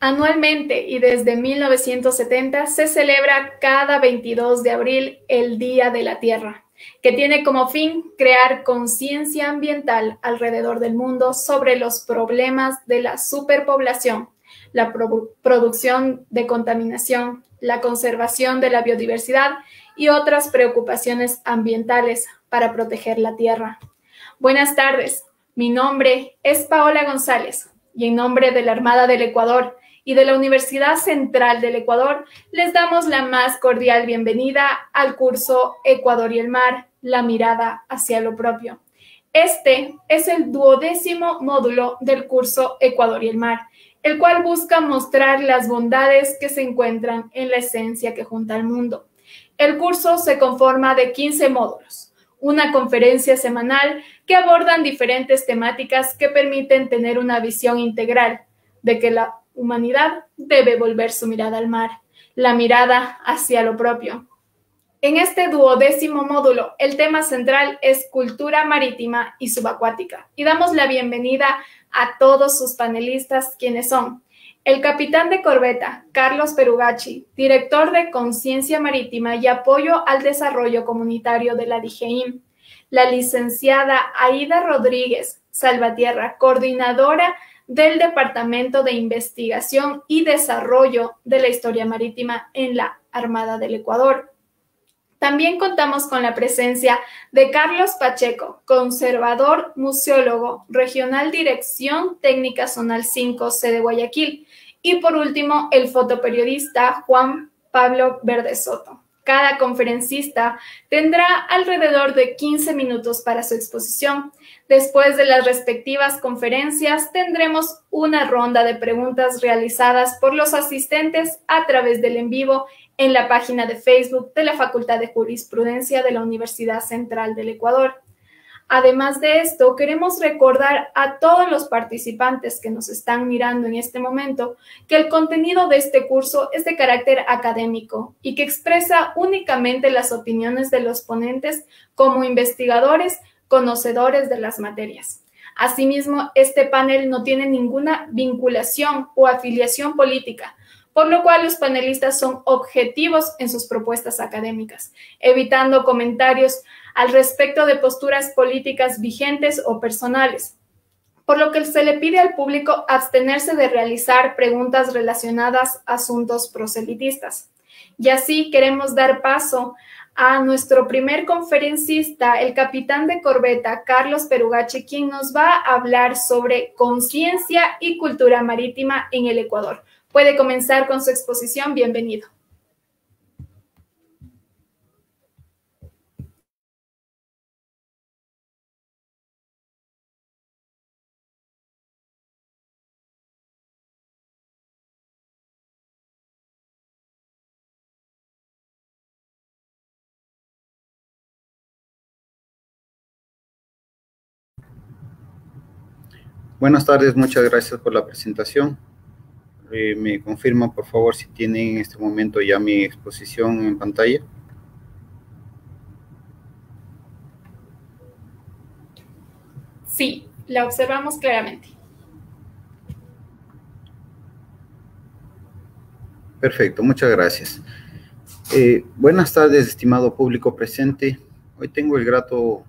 Anualmente y desde 1970 se celebra cada 22 de abril el Día de la Tierra, que tiene como fin crear conciencia ambiental alrededor del mundo sobre los problemas de la superpoblación, la producción de contaminación, la conservación de la biodiversidad y otras preocupaciones ambientales para proteger la tierra. Buenas tardes, mi nombre es Paola González y en nombre de la Armada del Ecuador y de la Universidad Central del Ecuador, les damos la más cordial bienvenida al curso Ecuador y el Mar, la mirada hacia lo propio. Este es el 12º módulo del curso Ecuador y el Mar, el cual busca mostrar las bondades que se encuentran en la esencia que junta al mundo. El curso se conforma de 15 módulos, una conferencia semanal que abordan diferentes temáticas que permiten tener una visión integral de que la humanidad debe volver su mirada al mar, la mirada hacia lo propio. En este 12º módulo, el tema central es cultura marítima y subacuática, y damos la bienvenida a todos sus panelistas, quienes son el capitán de corbeta, Carlos Perugacci, director de Conciencia Marítima y Apoyo al Desarrollo Comunitario de la DIGEIM, la licenciada Aida Rodríguez Salvatierra, coordinadora del Departamento de Investigación y Desarrollo de la Historia Marítima en la Armada del Ecuador. También contamos con la presencia de Carlos Pacheco, conservador museólogo, Regional Dirección Técnica Zonal 5, sede Guayaquil. Y por último, el fotoperiodista Juan Pablo Verde Soto. Cada conferencista tendrá alrededor de 15 minutos para su exposición. Después de las respectivas conferencias, tendremos una ronda de preguntas realizadas por los asistentes a través del en vivo en la página de Facebook de la Facultad de Jurisprudencia de la Universidad Central del Ecuador. Además de esto, queremos recordar a todos los participantes que nos están mirando en este momento que el contenido de este curso es de carácter académico y que expresa únicamente las opiniones de los ponentes como investigadores, conocedores de las materias. Asimismo, este panel no tiene ninguna vinculación o afiliación política, por lo cual los panelistas son objetivos en sus propuestas académicas, evitando comentarios al respecto de posturas políticas vigentes o personales, por lo que se le pide al público abstenerse de realizar preguntas relacionadas a asuntos proselitistas. Y así queremos dar paso a nuestro primer conferencista, el capitán de corbeta, Carlos Perugacci, quien nos va a hablar sobre conciencia y cultura marítima en el Ecuador. Puede comenzar con su exposición. Bienvenido. Buenas tardes, muchas gracias por la presentación. Me confirma, por favor, si tienen en este momento ya mi exposición en pantalla. Sí, la observamos claramente. Perfecto, muchas gracias. Buenas tardes, estimado público presente. Hoy tengo el grato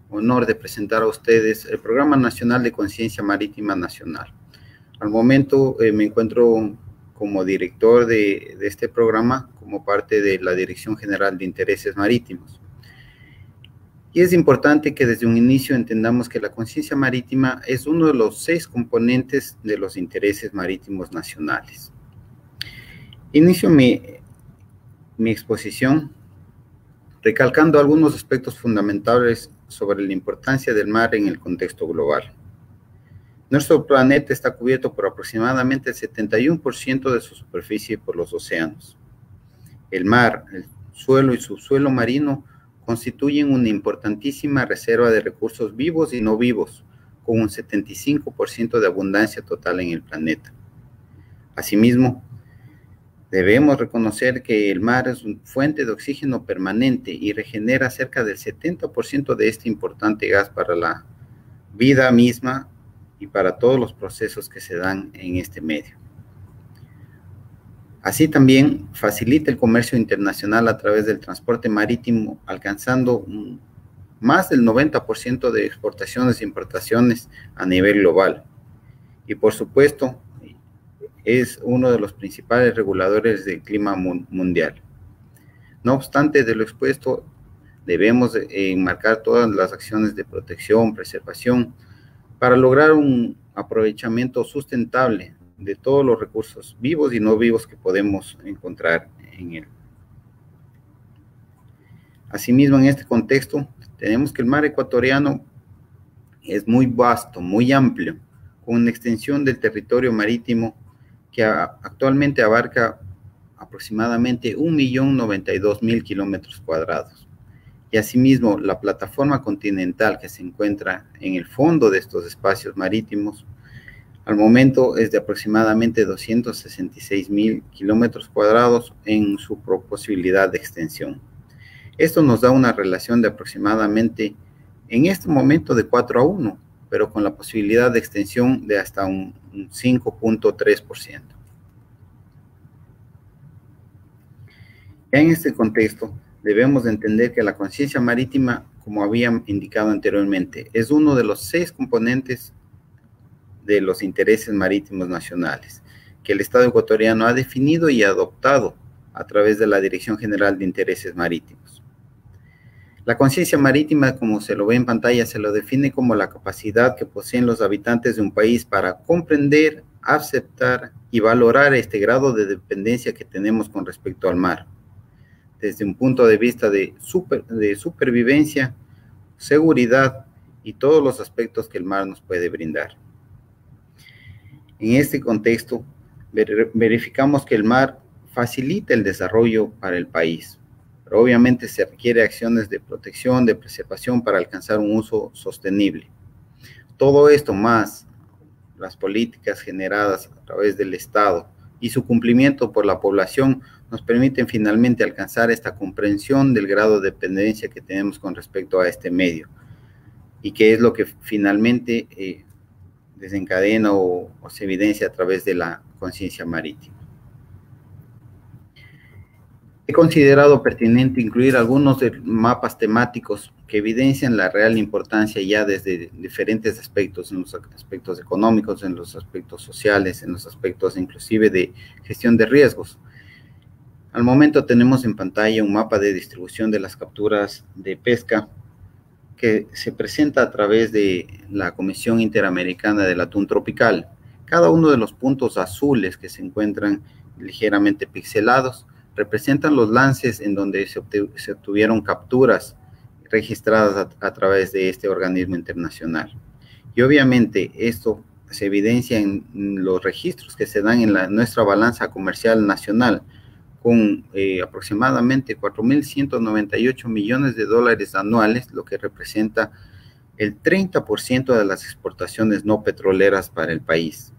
honor de presentar a ustedes el Programa Nacional de Conciencia Marítima Nacional. Al momento me encuentro como director de este programa, como parte de la Dirección General de Intereses Marítimos. Y es importante que desde un inicio entendamos que la conciencia marítima es uno de los 6 componentes de los intereses marítimos nacionales. Inicio mi exposición recalcando algunos aspectos fundamentales sobre la importancia del mar en el contexto global. Nuestro planeta está cubierto por aproximadamente el 71% de su superficie por los océanos. El mar, el suelo y subsuelo marino constituyen una importantísima reserva de recursos vivos y no vivos, con un 75% de abundancia total en el planeta. Asimismo, debemos reconocer que el mar es una fuente de oxígeno permanente y regenera cerca del 70% de este importante gas para la vida misma y para todos los procesos que se dan en este medio. Así también facilita el comercio internacional a través del transporte marítimo, alcanzando más del 90% de exportaciones e importaciones a nivel global. Y por supuesto, es uno de los principales reguladores del clima mundial. No obstante de lo expuesto, debemos enmarcar todas las acciones de protección, preservación, para lograr un aprovechamiento sustentable de todos los recursos vivos y no vivos que podemos encontrar en él. Asimismo, en este contexto, tenemos que el mar ecuatoriano es muy vasto, muy amplio, con una extensión del territorio marítimo que actualmente abarca aproximadamente 1.092.000 kilómetros cuadrados. Y asimismo, la plataforma continental que se encuentra en el fondo de estos espacios marítimos, al momento es de aproximadamente 266.000 kilómetros cuadrados en su posibilidad de extensión. Esto nos da una relación de aproximadamente, en este momento, de 4:1, pero con la posibilidad de extensión de hasta un 5.3%. En este contexto, debemos entender que la conciencia marítima, como había indicado anteriormente, es uno de los 6 componentes de los intereses marítimos nacionales, que el Estado ecuatoriano ha definido y adoptado a través de la Dirección General de Intereses Marítimos. La conciencia marítima, como se lo ve en pantalla, se lo define como la capacidad que poseen los habitantes de un país para comprender, aceptar y valorar este grado de dependencia que tenemos con respecto al mar, desde un punto de vista de supervivencia, seguridad y todos los aspectos que el mar nos puede brindar. En este contexto, verificamos que el mar facilita el desarrollo para el país, pero obviamente se requiere acciones de protección, de preservación para alcanzar un uso sostenible. Todo esto más las políticas generadas a través del Estado y su cumplimiento por la población nos permiten finalmente alcanzar esta comprensión del grado de dependencia que tenemos con respecto a este medio y que es lo que finalmente desencadena o se evidencia a través de la conciencia marítima. He considerado pertinente incluir algunos de mapas temáticos que evidencian la real importancia ya desde diferentes aspectos, en los aspectos económicos, en los aspectos sociales, en los aspectos inclusive de gestión de riesgos. Al momento tenemos en pantalla un mapa de distribución de las capturas de pesca que se presenta a través de la Comisión Interamericana del Atún Tropical. Cada uno de los puntos azules que se encuentran ligeramente pixelados representan los lances en donde se obtuvieron capturas registradas a través de este organismo internacional. Y obviamente esto se evidencia en los registros que se dan en nuestra balanza comercial nacional, con aproximadamente 4.198 millones de dólares anuales, lo que representa el 30% de las exportaciones no petroleras para el país.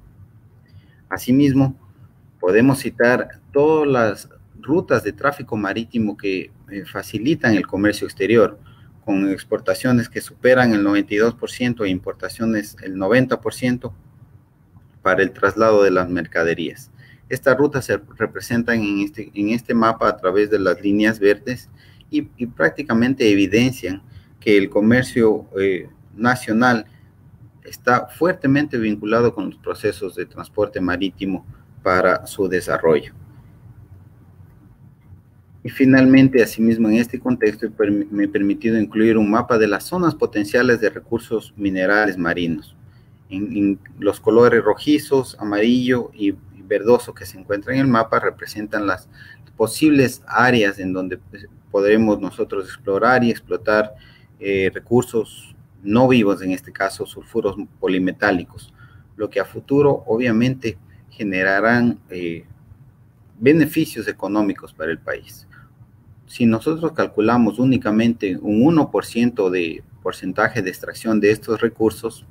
Asimismo, podemos citar todas las rutas de tráfico marítimo que facilitan el comercio exterior, con exportaciones que superan el 92% e importaciones el 90% para el traslado de las mercaderías. Estas rutas se representan en este mapa a través de las líneas verdes y prácticamente evidencian que el comercio nacional está fuertemente vinculado con los procesos de transporte marítimo para su desarrollo. Y finalmente, asimismo, en este contexto me he permitido incluir un mapa de las zonas potenciales de recursos minerales marinos. En los colores rojizos, amarillo y verdoso que se encuentran en el mapa representan las posibles áreas en donde podremos nosotros explorar y explotar recursos no vivos, en este caso sulfuros polimetálicos, lo que a futuro obviamente generarán beneficios económicos para el país. Si nosotros calculamos únicamente un 1% de porcentaje de extracción de estos recursos,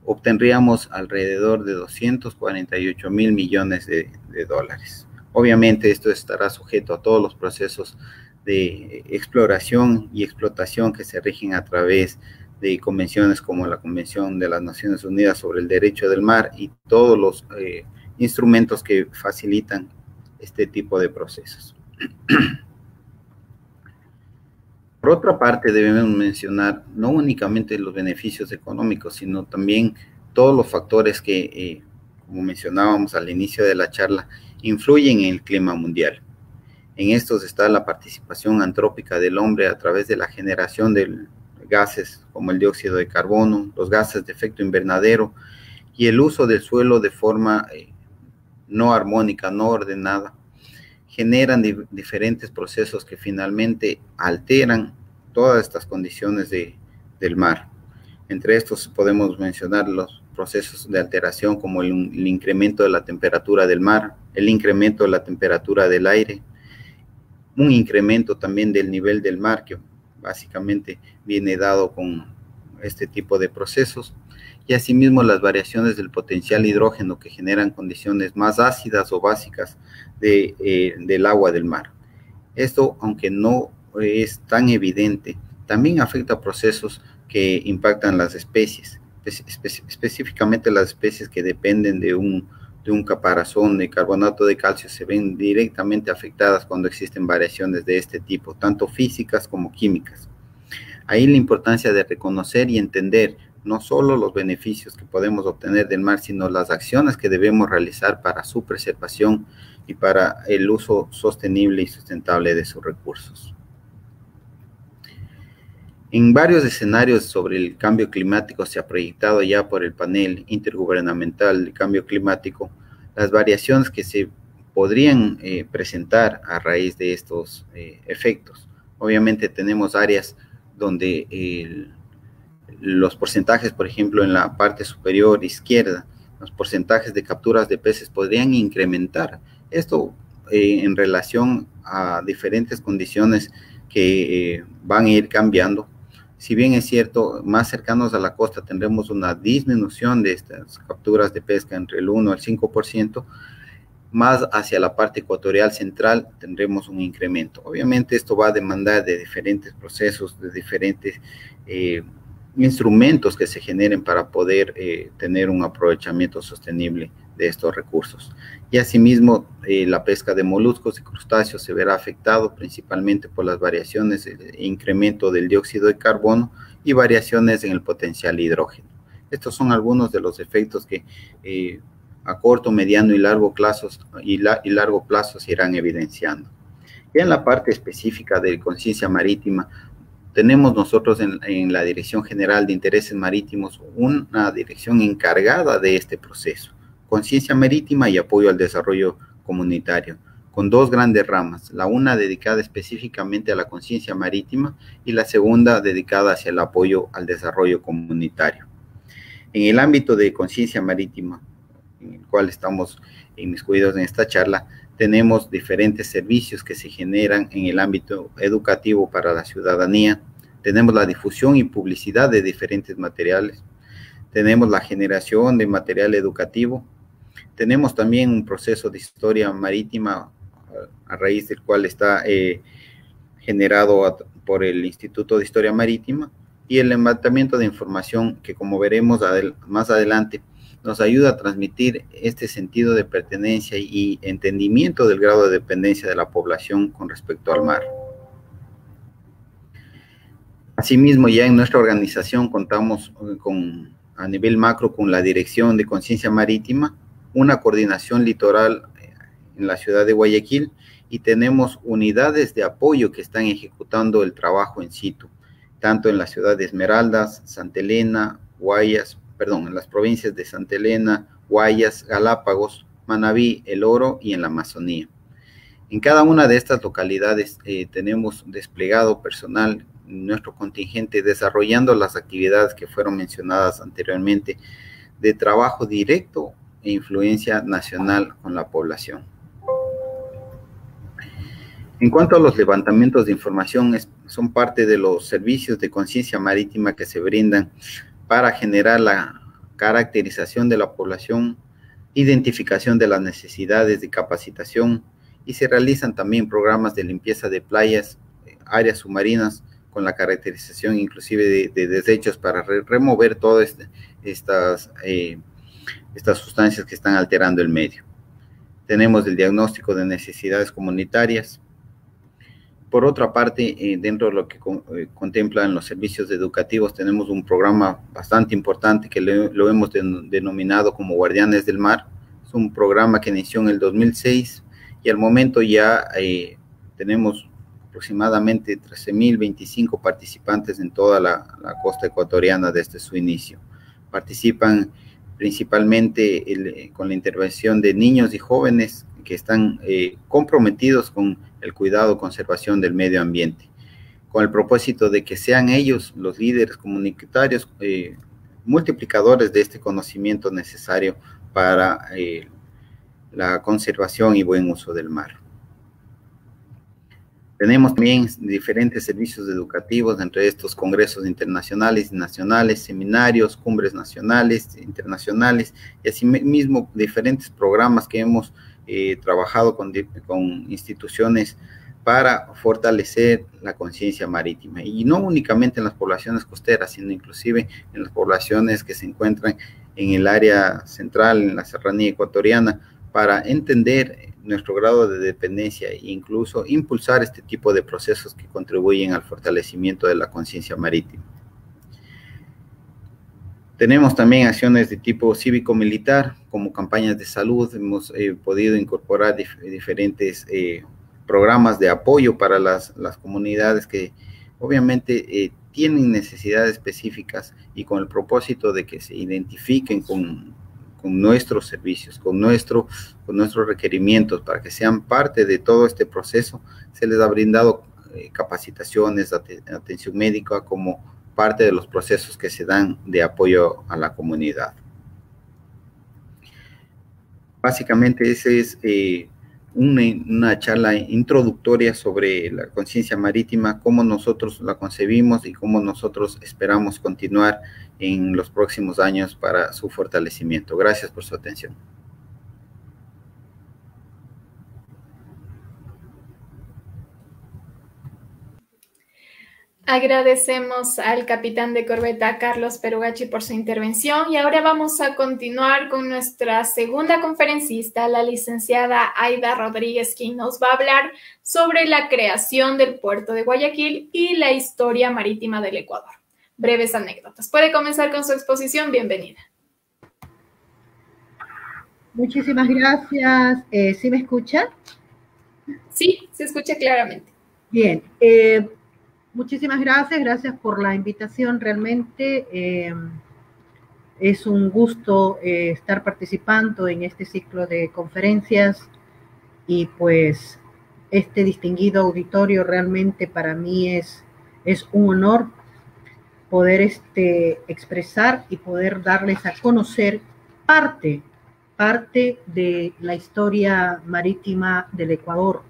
obtendríamos alrededor de 248.000 millones de dólares. Obviamente esto estará sujeto a todos los procesos de exploración y explotación que se rigen a través de convenciones como la Convención de las Naciones Unidas sobre el Derecho del Mar y todos los instrumentos que facilitan este tipo de procesos. Por otra parte, debemos mencionar no únicamente los beneficios económicos, sino también todos los factores que, como mencionábamos al inicio de la charla, influyen en el clima mundial. En estos está la participación antrópica del hombre a través de la generación de gases como el dióxido de carbono, los gases de efecto invernadero y el uso del suelo de forma no armónica, no ordenada, generan diferentes procesos que finalmente alteran todas estas condiciones del mar. Entre estos podemos mencionar los procesos de alteración como el incremento de la temperatura del mar, el incremento de la temperatura del aire, un incremento también del nivel del mar, que básicamente viene dado con este tipo de procesos, y asimismo las variaciones del potencial hidrógeno que generan condiciones más ácidas o básicas del agua del mar. Esto, aunque no es tan evidente, también afecta procesos que impactan las especies, específicamente las especies que dependen de un caparazón de carbonato de calcio se ven directamente afectadas cuando existen variaciones de este tipo, tanto físicas como químicas. Ahí la importancia de reconocer y entender no solo los beneficios que podemos obtener del mar, sino las acciones que debemos realizar para su preservación y para el uso sostenible y sustentable de sus recursos. En varios escenarios sobre el cambio climático se ha proyectado ya por el panel intergubernamental de cambio climático las variaciones que se podrían presentar a raíz de estos efectos. Obviamente tenemos áreas donde los porcentajes, por ejemplo, en la parte superior izquierda, los porcentajes de capturas de peces podrían incrementar. Esto en relación a diferentes condiciones que van a ir cambiando. Si bien es cierto, más cercanos a la costa tendremos una disminución de estas capturas de pesca entre el 1 al 5%, más hacia la parte ecuatorial central tendremos un incremento. Obviamente esto va a demandar de diferentes procesos, de diferentes instrumentos que se generen para poder tener un aprovechamiento sostenible de estos recursos. Y asimismo, la pesca de moluscos y crustáceos se verá afectado principalmente por las variaciones, el incremento del dióxido de carbono y variaciones en el potencial hidrógeno. Estos son algunos de los efectos que a corto, mediano y largo plazo se irán evidenciando. Ya en la parte específica de conciencia marítima, tenemos nosotros en la Dirección General de Intereses Marítimos una dirección encargada de este proceso, conciencia marítima y apoyo al desarrollo comunitario, con dos grandes ramas, la una dedicada específicamente a la conciencia marítima y la segunda dedicada hacia el apoyo al desarrollo comunitario. En el ámbito de conciencia marítima, en el cual estamos inmiscuidos en esta charla, tenemos diferentes servicios que se generan en el ámbito educativo para la ciudadanía, tenemos la difusión y publicidad de diferentes materiales, tenemos la generación de material educativo, tenemos también un proceso de historia marítima a raíz del cual está generado por el Instituto de Historia Marítima, y el levantamiento de información que, como veremos más adelante, nos ayuda a transmitir este sentido de pertenencia y entendimiento del grado de dependencia de la población con respecto al mar. Asimismo, ya en nuestra organización contamos a nivel macro con la Dirección de Conciencia Marítima, una coordinación litoral en la ciudad de Guayaquil, y tenemos unidades de apoyo que están ejecutando el trabajo en situ, tanto en la ciudad de Esmeraldas, Santa Elena, en las provincias de Santa Elena, Guayas, Galápagos, Manabí, El Oro y en la Amazonía. En cada una de estas localidades tenemos desplegado personal, nuestro contingente, desarrollando las actividades que fueron mencionadas anteriormente, de trabajo directo e influencia nacional con la población. En cuanto a los levantamientos de información, son parte de los servicios de conciencia marítima que se brindan para generar la caracterización de la población, identificación de las necesidades de capacitación, y se realizan también programas de limpieza de playas, áreas submarinas, con la caracterización inclusive de desechos para remover todas estas sustancias que están alterando el medio. tenemos el diagnóstico de necesidades comunitarias. Por otra parte, dentro de lo que contemplan los servicios educativos, tenemos un programa bastante importante que lo hemos denominado como Guardianes del Mar. Es un programa que inició en el 2006 y al momento ya tenemos aproximadamente 13.025 participantes en toda la costa ecuatoriana desde su inicio. Participan principalmente con la intervención de niños y jóvenes que están comprometidos con el cuidado y conservación del medio ambiente, con el propósito de que sean ellos los líderes comunitarios multiplicadores de este conocimiento necesario para la conservación y buen uso del mar. Tenemos también diferentes servicios educativos, entre estos congresos internacionales y nacionales, seminarios, cumbres nacionales, internacionales, y asimismo diferentes programas que hemos trabajado con instituciones para fortalecer la conciencia marítima, y no únicamente en las poblaciones costeras, sino inclusive en las poblaciones que se encuentran en el área central, en la serranía ecuatoriana, para entender nuestro grado de dependencia e incluso impulsar este tipo de procesos que contribuyen al fortalecimiento de la conciencia marítima. Tenemos también acciones de tipo cívico-militar, como campañas de salud. Hemos podido incorporar diferentes programas de apoyo para las comunidades que obviamente tienen necesidades específicas, y con el propósito de que se identifiquen con nuestros servicios, con nuestros requerimientos, para que sean parte de todo este proceso. Se les ha brindado capacitaciones, atención médica, como parte de los procesos que se dan de apoyo a la comunidad. Básicamente esa es una charla introductoria sobre la conciencia marítima, cómo nosotros la concebimos y cómo nosotros esperamos continuar en los próximos años para su fortalecimiento. Gracias por su atención. Agradecemos al capitán de corbeta Carlos Perugachi por su intervención, y ahora vamos a continuar con nuestra segunda conferencista, la licenciada Aida Rodríguez, quien nos va a hablar sobre la creación del puerto de Guayaquil y la historia marítima del Ecuador. Breves anécdotas. Puede comenzar con su exposición. Bienvenida. Muchísimas gracias. ¿Sí me escucha? Sí, se escucha claramente. Bien. Muchísimas gracias por la invitación. Realmente es un gusto estar participando en este ciclo de conferencias, y pues este distinguido auditorio realmente para mí es un honor poder expresar y poder darles a conocer parte de la historia marítima del Ecuador.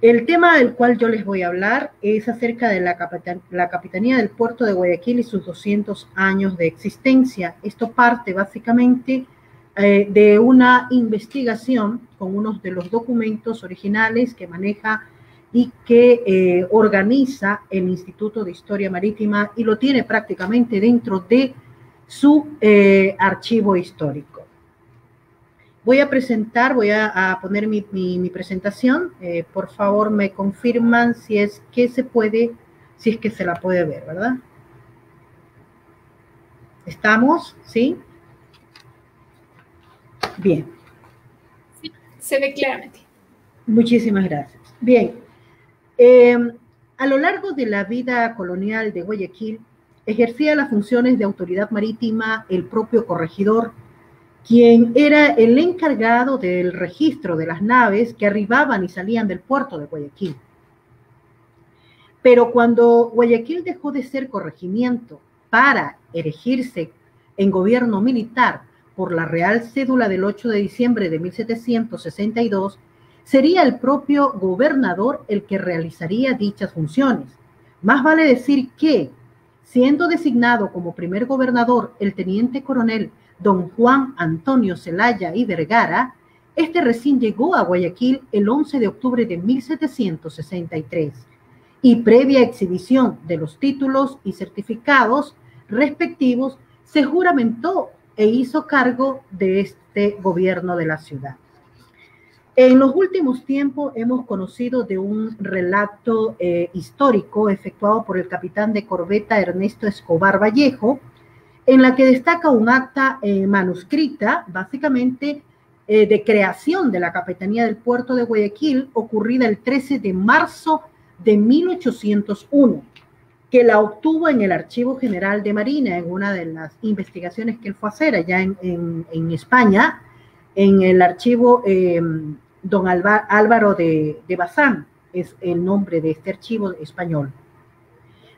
El tema del cual yo les voy a hablar es acerca de la Capitanía del Puerto de Guayaquil y sus 200 años de existencia. Esto parte básicamente de una investigación con unos de los documentos originales que maneja y que organiza el Instituto de Historia Marítima, y lo tiene prácticamente dentro de su archivo histórico. Voy a poner mi presentación. Por favor, me confirman si es que se la puede ver, ¿verdad? ¿Estamos? ¿Sí? Bien. Sí, se ve claramente. Muchísimas gracias. Bien. A lo largo de la vida colonial de Guayaquil, ejercía las funciones de autoridad marítima el propio corregidor, quien era el encargado del registro de las naves que arribaban y salían del puerto de Guayaquil. Pero cuando Guayaquil dejó de ser corregimiento para erigirse en gobierno militar por la Real Cédula del 8 de diciembre de 1762, sería el propio gobernador el que realizaría dichas funciones. Más vale decir que, siendo designado como primer gobernador el teniente coronel don Juan Antonio Zelaya y Vergara, este recién llegó a Guayaquil el 11 de octubre de 1763, y previa exhibición de los títulos y certificados respectivos, se juramentó e hizo cargo de este gobierno de la ciudad. En los últimos tiempos hemos conocido de un relato histórico efectuado por el capitán de corbeta Ernesto Escobar Vallejo, en la que destaca un acta manuscrita, básicamente, de creación de la Capitanía del Puerto de Guayaquil, ocurrida el 13 de marzo de 1801, que la obtuvo en el Archivo General de Marina, en una de las investigaciones que él fue a hacer allá en España, en el archivo don Álvaro de Bazán, es el nombre de este archivo español.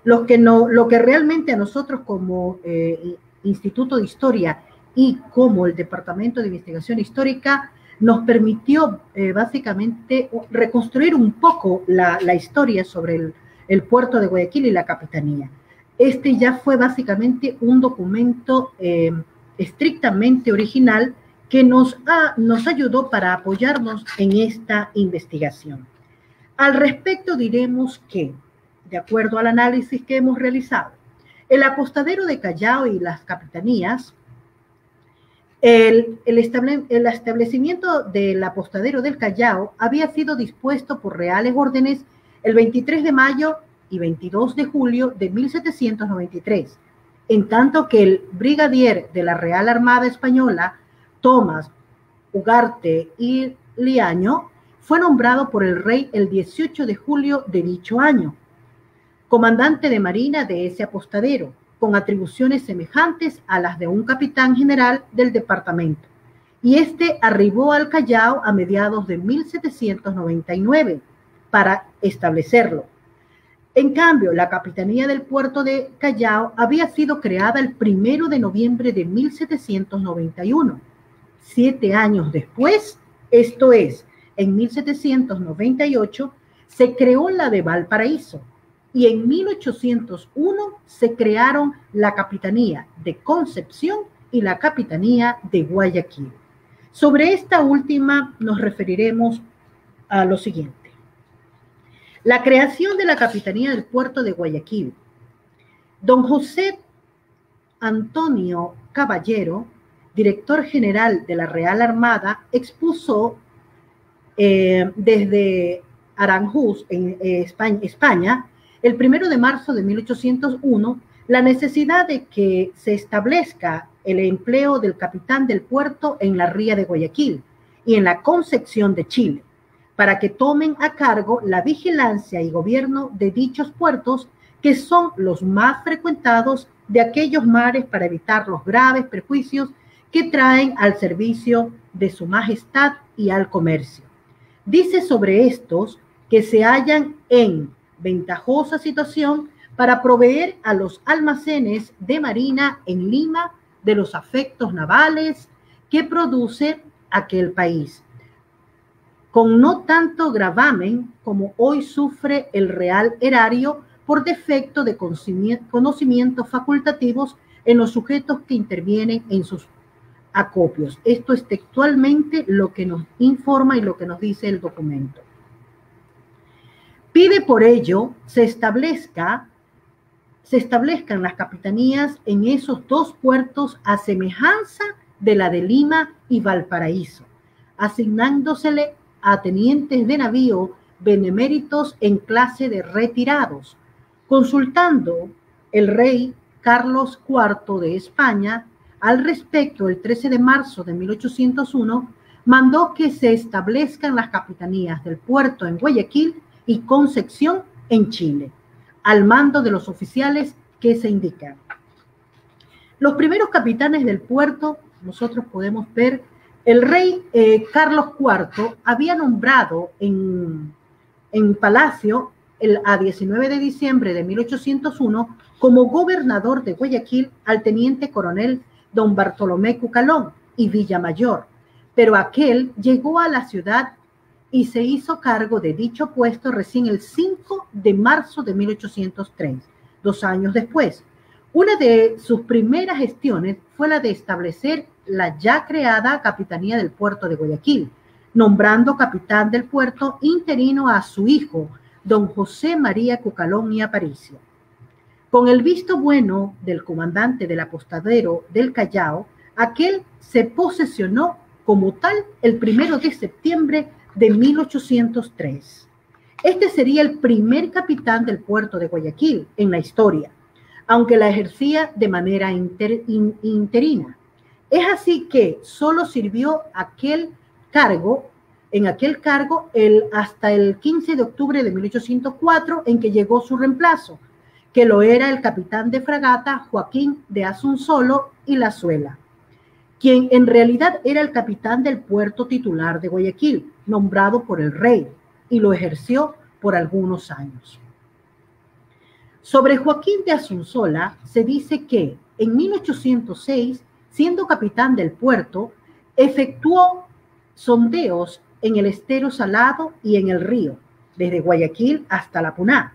Lo que realmente a nosotros como Instituto de Historia y como el Departamento de Investigación Histórica nos permitió básicamente reconstruir un poco la historia sobre el puerto de Guayaquil y la capitanía. Este ya fue básicamente un documento estrictamente original que nos ayudó para apoyarnos en esta investigación. Al respecto diremos que, de acuerdo al análisis que hemos realizado, el apostadero de Callao y las capitanías, el establecimiento del apostadero del Callao había sido dispuesto por reales órdenes el 23 de mayo y 22 de julio de 1793, en tanto que el brigadier de la Real Armada Española, Tomás Ugarte y Liaño, fue nombrado por el rey el 18 de julio de dicho año, comandante de marina de ese apostadero, con atribuciones semejantes a las de un capitán general del departamento, y este arribó al Callao a mediados de 1799 para establecerlo. En cambio, la capitanía del puerto de Callao había sido creada el 1 de noviembre de 1791. 7 años después, esto es, en 1798, se creó la de Valparaíso y en 1801 se crearon la capitanía de Concepción y la capitanía de Guayaquil. Sobre esta última nos referiremos a lo siguiente. La creación de la capitanía del puerto de Guayaquil. Don José Antonio Caballero, director general de la Real Armada, expuso desde Aranjuez, en España, el 1 de marzo de 1801, la necesidad de que se establezca el empleo del capitán del puerto en la ría de Guayaquil y en la Concepción de Chile, para que tomen a cargo la vigilancia y gobierno de dichos puertos, que son los más frecuentados de aquellos mares, para evitar los graves perjuicios que traen al servicio de su majestad y al comercio. Dice sobre estos que se hallan en ventajosa situación para proveer a los almacenes de marina en Lima de los afectos navales que produce aquel país, con no tanto gravamen como hoy sufre el Real Erario por defecto de conocimientos facultativos en los sujetos que intervienen en sus acopios. Esto es textualmente lo que nos informa y lo que nos dice el documento. Pide por ello se establezcan las capitanías en esos dos puertos a semejanza de la de Lima y Valparaíso, asignándosele a tenientes de navío beneméritos en clase de retirados, consultando el rey Carlos IV de España al respecto. El 13 de marzo de 1801 mandó que se establezcan las capitanías del puerto en Guayaquil y Concepción en Chile, al mando de los oficiales que se indican. Los primeros capitanes del puerto, nosotros podemos ver, el rey Carlos IV había nombrado en Palacio a 19 de diciembre de 1801 como gobernador de Guayaquil al teniente coronel don Bartolomé Cucalón y Villamayor, pero aquel llegó a la ciudad y se hizo cargo de dicho puesto recién el 5 de marzo de 1803, 2 años después. Una de sus primeras gestiones fue la de establecer la ya creada Capitanía del Puerto de Guayaquil, nombrando capitán del puerto interino a su hijo, don José María Cucalón y Aparicio. Con el visto bueno del comandante del apostadero del Callao, aquel se posesionó como tal el 1 de septiembre de 1803. Este sería el primer capitán del puerto de Guayaquil en la historia, aunque la ejercía de manera interina. Es así que solo sirvió en aquel cargo hasta el 15 de octubre de 1804, en que llegó su reemplazo, que lo era el capitán de fragata Joaquín de Asunsolo y Lazuela, quien en realidad era el capitán del puerto titular de Guayaquil, nombrado por el rey, y lo ejerció por algunos años. Sobre Joaquín de Asunsola se dice que en 1806, siendo capitán del puerto, efectuó sondeos en el estero Salado y en el río, desde Guayaquil hasta La Puná,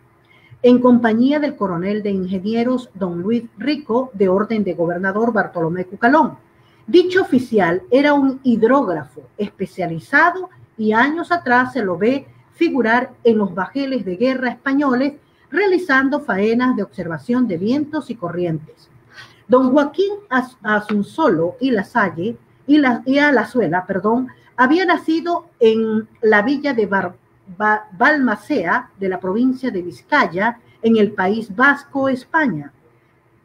en compañía del coronel de ingenieros don Luis Rico, de orden de gobernador Bartolomé Cucalón. Dicho oficial era un hidrógrafo especializado y años atrás se lo ve figurar en los bajeles de guerra españoles realizando faenas de observación de vientos y corrientes. Don Joaquín Asunsolo y Lazuela, había nacido en la villa de Balmacea de la provincia de Vizcaya, en el País Vasco, España,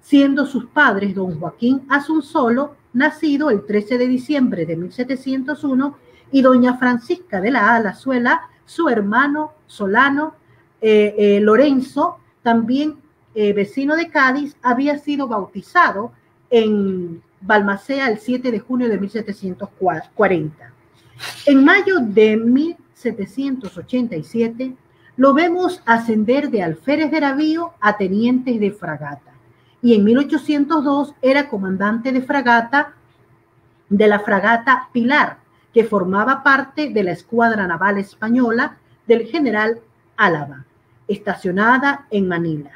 siendo sus padres don Joaquín Asunsolo, nacido el 13 de diciembre de 1701, y doña Francisca de la Lazuela, su hermano Solano Lorenzo, también vecino de Cádiz, había sido bautizado en Balmacea el 7 de junio de 1740. En mayo de 1787 lo vemos ascender de alférez de navío a teniente de fragata, y en 1802 era comandante de fragata de la fragata Pilar, que formaba parte de la escuadra naval española del general Álava, estacionada en Manila.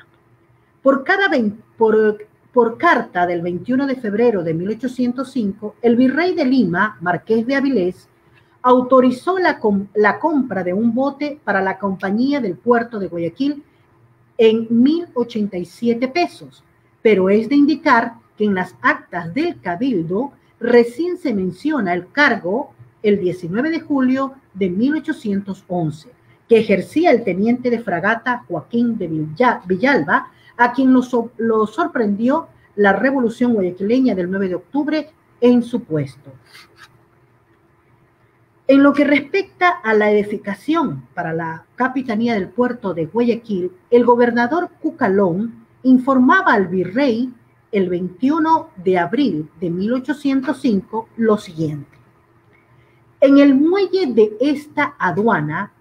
Por carta del 21 de febrero de 1805, el virrey de Lima, Marqués de Avilés, autorizó la compra de un bote para la compañía del puerto de Guayaquil en 1,087 pesos, pero es de indicar que en las actas del Cabildo recién se menciona el cargo el 19 de julio de 1811, que ejercía el teniente de fragata Joaquín de Villalba, a quien lo sorprendió la revolución guayaquileña del 9 de octubre en su puesto. En lo que respecta a la edificación para la capitanía del puerto de Guayaquil, el gobernador Cucalón informaba al virrey el 21 de abril de 1805 lo siguiente: en el muelle de esta aduana,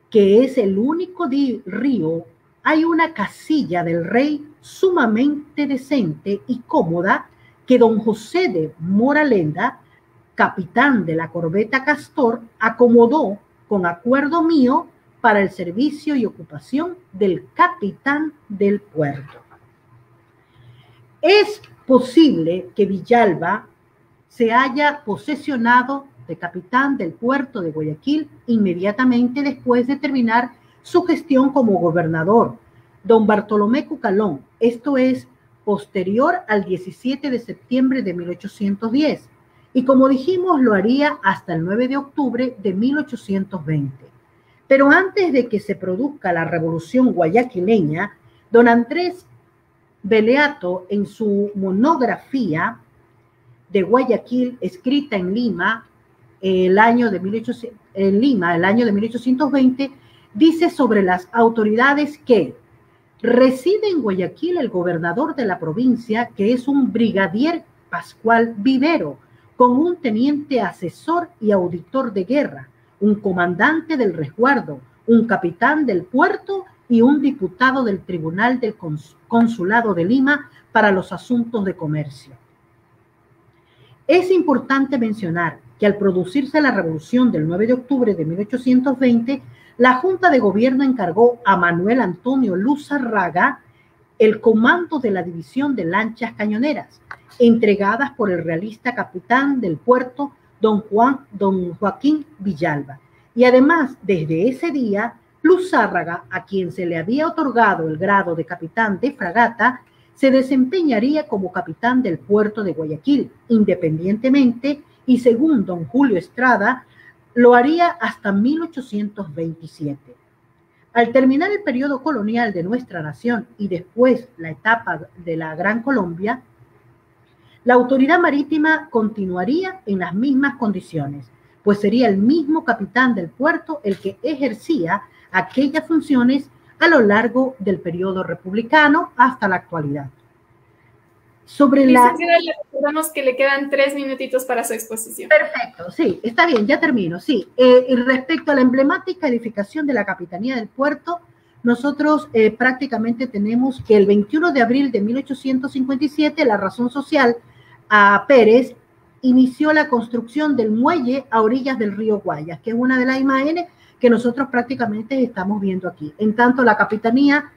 que es el único río, hay una casilla del rey sumamente decente y cómoda que don José de Moralenda, capitán de la corbeta Castor, acomodó con acuerdo mío para el servicio y ocupación del capitán del puerto. Es posible que Villalba se haya posesionado de capitán del puerto de Guayaquil inmediatamente después de terminar su gestión como gobernador, don Bartolomé Cucalón, esto es, posterior al 17 de septiembre de 1810, y como dijimos, lo haría hasta el 9 de octubre de 1820. Pero antes de que se produzca la revolución guayaquileña, don Andrés Beleato, en su monografía de Guayaquil, escrita en Lima, el año de 1820, dice sobre las autoridades que reside en Guayaquil el gobernador de la provincia, que es un brigadier Pascual Vivero, con un teniente asesor y auditor de guerra, un comandante del resguardo, un capitán del puerto y un diputado del Tribunal del Consulado de Lima para los asuntos de comercio. Es importante mencionar que al producirse la revolución del 9 de octubre de 1820, la Junta de Gobierno encargó a Manuel Antonio Luzarraga el comando de la división de lanchas cañoneras, entregadas por el realista capitán del puerto, don Joaquín Villalba. Y además, desde ese día, Luzárraga, a quien se le había otorgado el grado de capitán de fragata, se desempeñaría como capitán del puerto de Guayaquil, independientemente, y según don Julio Estrada, lo haría hasta 1827. Al terminar el periodo colonial de nuestra nación y después la etapa de la Gran Colombia, la autoridad marítima continuaría en las mismas condiciones, pues sería el mismo capitán del puerto el que ejercía aquellas funciones a lo largo del periodo republicano hasta la actualidad. Licenciada, le recordamos que le quedan 3 minutitos para su exposición. Perfecto, sí, está bien, ya termino, sí. Respecto a la emblemática edificación de la Capitanía del Puerto, nosotros prácticamente tenemos que el 21 de abril de 1857, la razón social a Pérez inició la construcción del muelle a orillas del río Guayas, que es una de las imágenes que nosotros prácticamente estamos viendo aquí. En tanto, la Capitanía,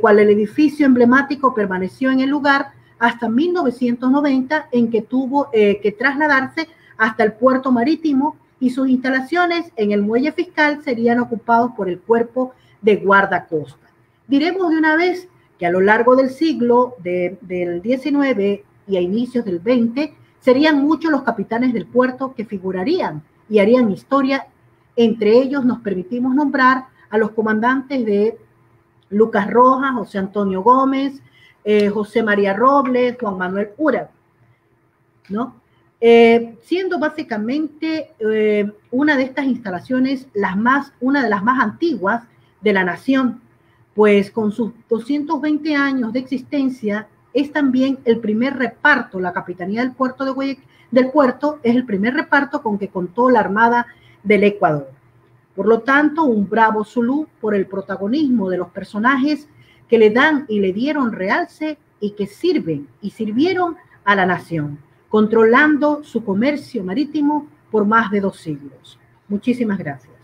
cual el edificio emblemático permaneció en el lugar hasta 1990, en que tuvo que trasladarse hasta el puerto marítimo y sus instalaciones en el muelle fiscal serían ocupados por el cuerpo de guardacosta. Diremos de una vez que a lo largo del siglo del 19 y a inicios del 20 serían muchos los capitanes del puerto que figurarían y harían historia. Entre ellos nos permitimos nombrar a los comandantes de Lucas Rojas, José Antonio Gómez, José María Robles, Juan Manuel Ura, ¿no? Siendo básicamente una de estas instalaciones una de las más antiguas de la nación, pues con sus 220 años de existencia es también el primer reparto. La Capitanía del Puerto del Puerto es el primer reparto con que contó la Armada del Ecuador. Por lo tanto, un bravo Zulú por el protagonismo de los personajes que le dan y le dieron realce y que sirven y sirvieron a la nación, controlando su comercio marítimo por más de 2 siglos. Muchísimas gracias.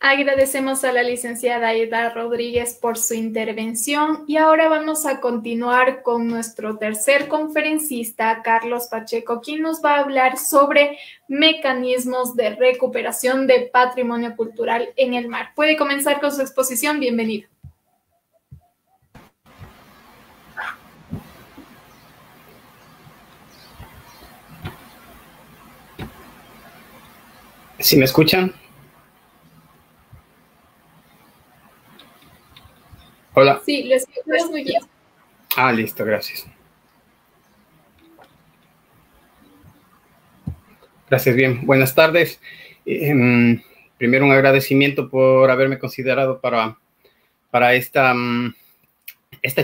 Agradecemos a la licenciada Aida Rodríguez por su intervención y ahora vamos a continuar con nuestro tercer conferencista, Carlos Pacheco, quien nos va a hablar sobre mecanismos de recuperación de patrimonio cultural en el mar. Puede comenzar con su exposición. Bienvenido. ¿Sí me escuchan? Hola. Sí, lo escuchamos muy bien. Listo, gracias. Gracias, bien. Buenas tardes. Primero un agradecimiento por haberme considerado para esta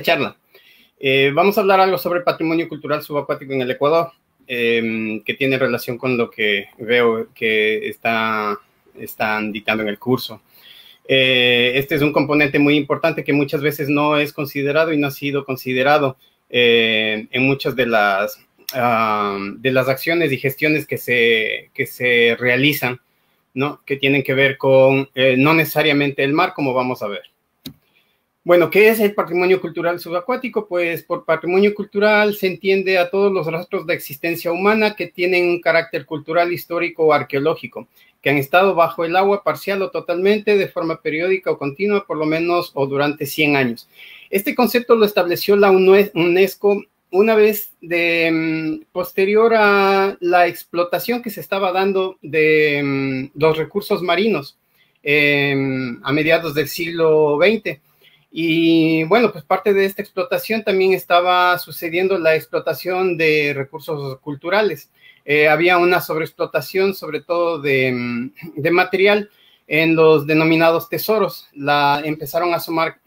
charla. Vamos a hablar algo sobre patrimonio cultural subacuático en el Ecuador, que tiene relación con lo que veo que están dictando en el curso. Este es un componente muy importante que muchas veces no es considerado y no ha sido considerado en muchas de las acciones y gestiones que se realizan, ¿no? Que tienen que ver con no necesariamente el mar, como vamos a ver. Bueno, ¿qué es el patrimonio cultural subacuático? Pues por patrimonio cultural se entiende a todos los rastros de existencia humana que tienen un carácter cultural, histórico o arqueológico, que han estado bajo el agua parcial o totalmente, de forma periódica o continua, por lo menos o durante 100 años. Este concepto lo estableció la UNESCO una vez posterior a la explotación que se estaba dando de los recursos marinos a mediados del siglo XX. Y bueno, pues parte de esta explotación también estaba sucediendo la explotación de recursos culturales. Había una sobreexplotación, sobre todo de material, en los denominados tesoros. Empezaron a asomar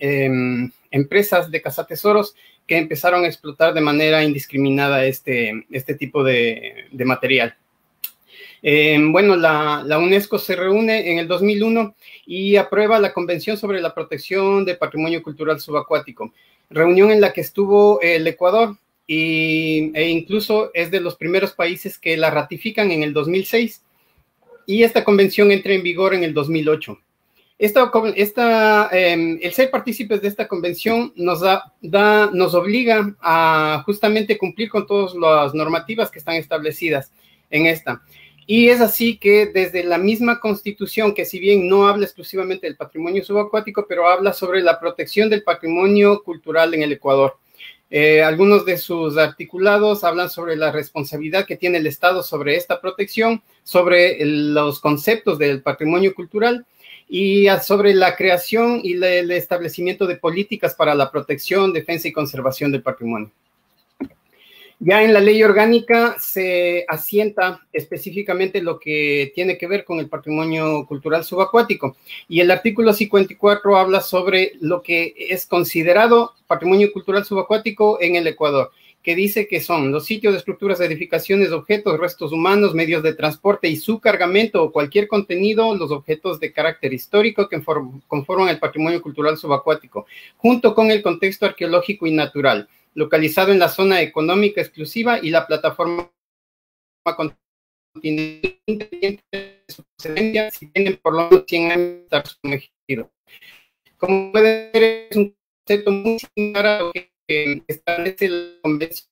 empresas de cazatesoros que empezaron a explotar de manera indiscriminada este tipo de material. Bueno, la UNESCO se reúne en el 2001 y aprueba la Convención sobre la Protección de Patrimonio Cultural Subacuático, reunión en la que estuvo el Ecuador e incluso es de los primeros países que la ratifican en el 2006, y esta convención entra en vigor en el 2008. El ser partícipes de esta convención nos obliga a justamente cumplir con todas las normativas que están establecidas en esta. Y es así que desde la misma Constitución, que si bien no habla exclusivamente del patrimonio subacuático, pero habla sobre la protección del patrimonio cultural en el Ecuador. Algunos de sus articulados hablan sobre la responsabilidad que tiene el Estado sobre esta protección, sobre los conceptos del patrimonio cultural y sobre la creación y el establecimiento de políticas para la protección, defensa y conservación del patrimonio. Ya en la ley orgánica se asienta específicamente lo que tiene que ver con el patrimonio cultural subacuático, y el artículo 54 habla sobre lo que es considerado patrimonio cultural subacuático en el Ecuador, que dice que son los sitios, estructuras, edificaciones, objetos, restos humanos, medios de transporte y su cargamento o cualquier contenido, los objetos de carácter histórico que conforman el patrimonio cultural subacuático, junto con el contexto arqueológico y natural, localizado en la zona económica exclusiva y la plataforma continental de su procedencia, si tienen por lo menos 100 años de estar sumergidos. Como pueden ver, es un concepto muy similar a lo que establece la convención,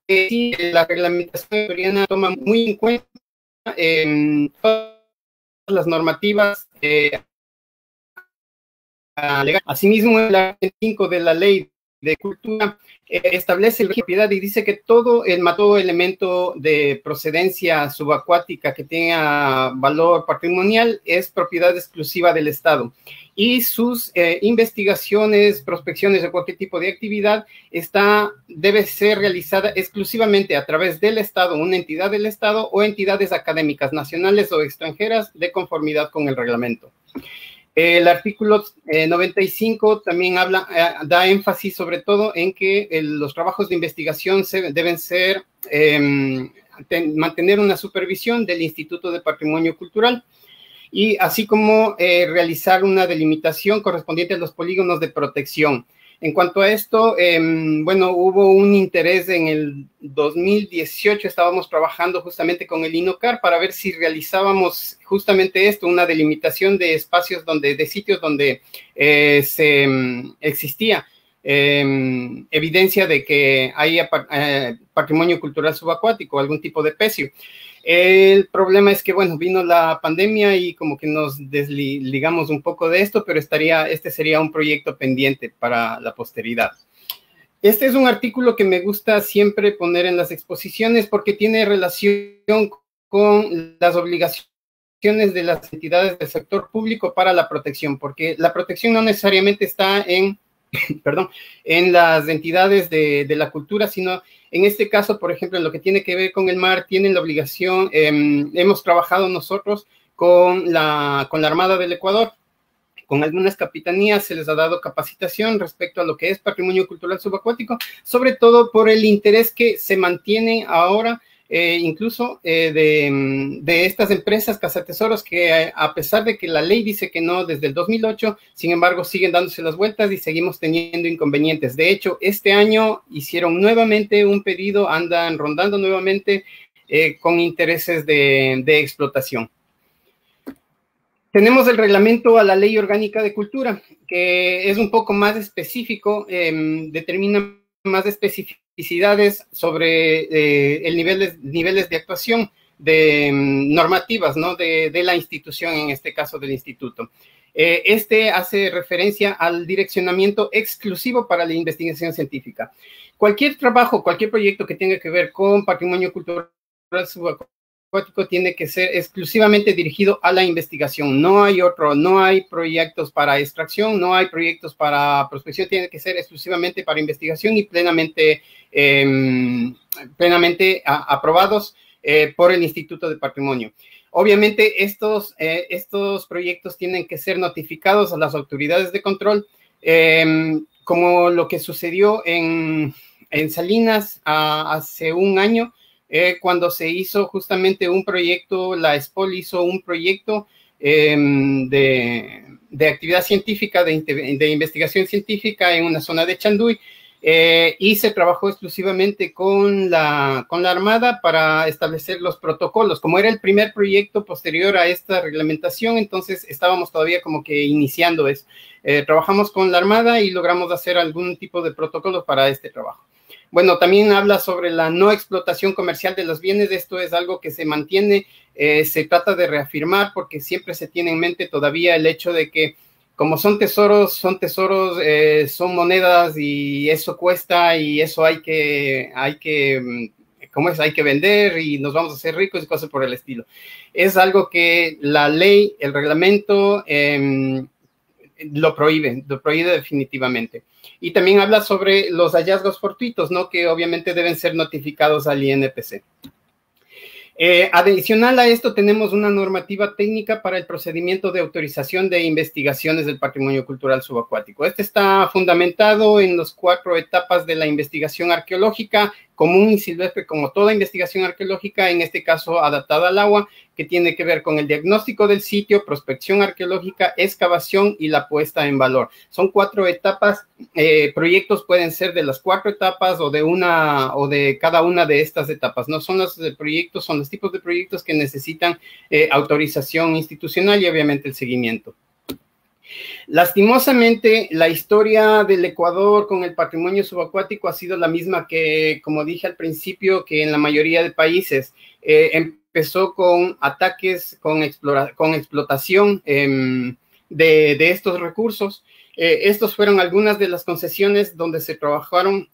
que sí, la reglamentación ecuatoriana toma muy en cuenta todas las normativas legales. Asimismo, el artículo 5 de la ley de cultura establece la propiedad y dice que todo elemento de procedencia subacuática que tenga valor patrimonial es propiedad exclusiva del Estado, y sus investigaciones, prospecciones o cualquier tipo de actividad debe ser realizada exclusivamente a través del Estado, una entidad del Estado o entidades académicas nacionales o extranjeras de conformidad con el reglamento. El artículo 95 también da énfasis sobre todo en que los trabajos de investigación deben ser, mantener una supervisión del Instituto de Patrimonio Cultural, y así como realizar una delimitación correspondiente a los polígonos de protección. En cuanto a esto, bueno, hubo un interés en el 2018, estábamos trabajando justamente con el INOCAR para ver si realizábamos justamente esto, una delimitación de espacios de sitios donde existía evidencia de que hay patrimonio cultural subacuático, algún tipo de pecio. El problema es que, bueno, vino la pandemia y como que nos desligamos un poco de esto, pero este sería un proyecto pendiente para la posteridad. Este es un artículo que me gusta siempre poner en las exposiciones porque tiene relación con las obligaciones de las entidades del sector público para la protección, porque la protección no necesariamente está en las entidades de la cultura, sino en este caso, por ejemplo, en lo que tiene que ver con el mar, tienen la obligación, hemos trabajado nosotros con la Armada del Ecuador, con algunas capitanías se les ha dado capacitación respecto a lo que es patrimonio cultural subacuático, sobre todo por el interés que se mantiene ahora, incluso de estas empresas cazatesoros que a pesar de que la ley dice que no desde el 2008, sin embargo siguen dándose las vueltas y seguimos teniendo inconvenientes. De hecho, este año hicieron nuevamente un pedido, andan rondando nuevamente con intereses de explotación. Tenemos el reglamento a la Ley Orgánica de Cultura, que es un poco más específico, determina más especificidades sobre niveles de actuación normativas, ¿no? de la institución, en este caso del instituto. Este hace referencia al direccionamiento exclusivo para la investigación científica. Cualquier trabajo, cualquier proyecto que tenga que ver con patrimonio cultural subacuático tiene que ser exclusivamente dirigido a la investigación. No hay no hay proyectos para extracción, no hay proyectos para prospección, tiene que ser exclusivamente para investigación y plenamente aprobados por el Instituto de Patrimonio. Obviamente, estos proyectos tienen que ser notificados a las autoridades de control, como lo que sucedió en Salinas hace un año, cuando se hizo justamente un proyecto, la SPOL hizo un proyecto de actividad científica, de investigación científica en una zona de Chanduy, y se trabajó exclusivamente con la Armada para establecer los protocolos. Como era el primer proyecto posterior a esta reglamentación, entonces estábamos todavía como que iniciando eso. Trabajamos con la Armada y logramos hacer algún tipo de protocolos para este trabajo. Bueno, también habla sobre la no explotación comercial de los bienes. Esto es algo que se mantiene, se trata de reafirmar porque siempre se tiene en mente todavía el hecho de que como son tesoros, son monedas y eso cuesta y eso hay que vender y nos vamos a hacer ricos y cosas por el estilo. Es algo que la ley, el reglamento lo prohíbe definitivamente. Y también habla sobre los hallazgos fortuitos, ¿no? Que obviamente deben ser notificados al INPC. Adicional a esto, tenemos una normativa técnica para el procedimiento de autorización de investigaciones del patrimonio cultural subacuático. Este está fundamentado en las 4 etapas de la investigación arqueológica, común y silvestre, como toda investigación arqueológica, en este caso adaptada al agua, que tiene que ver con el diagnóstico del sitio, prospección arqueológica, excavación y la puesta en valor. Son 4 etapas. Proyectos pueden ser de las 4 etapas o de cada una de estas etapas. No son los proyectos, son los tipos de proyectos que necesitan autorización institucional y obviamente el seguimiento. Lastimosamente, la historia del Ecuador con el patrimonio subacuático ha sido la misma que, como dije al principio, que en la mayoría de países. Empezó con ataques, con explotación de estos recursos. Estos fueron algunas de las concesiones donde se trabajaron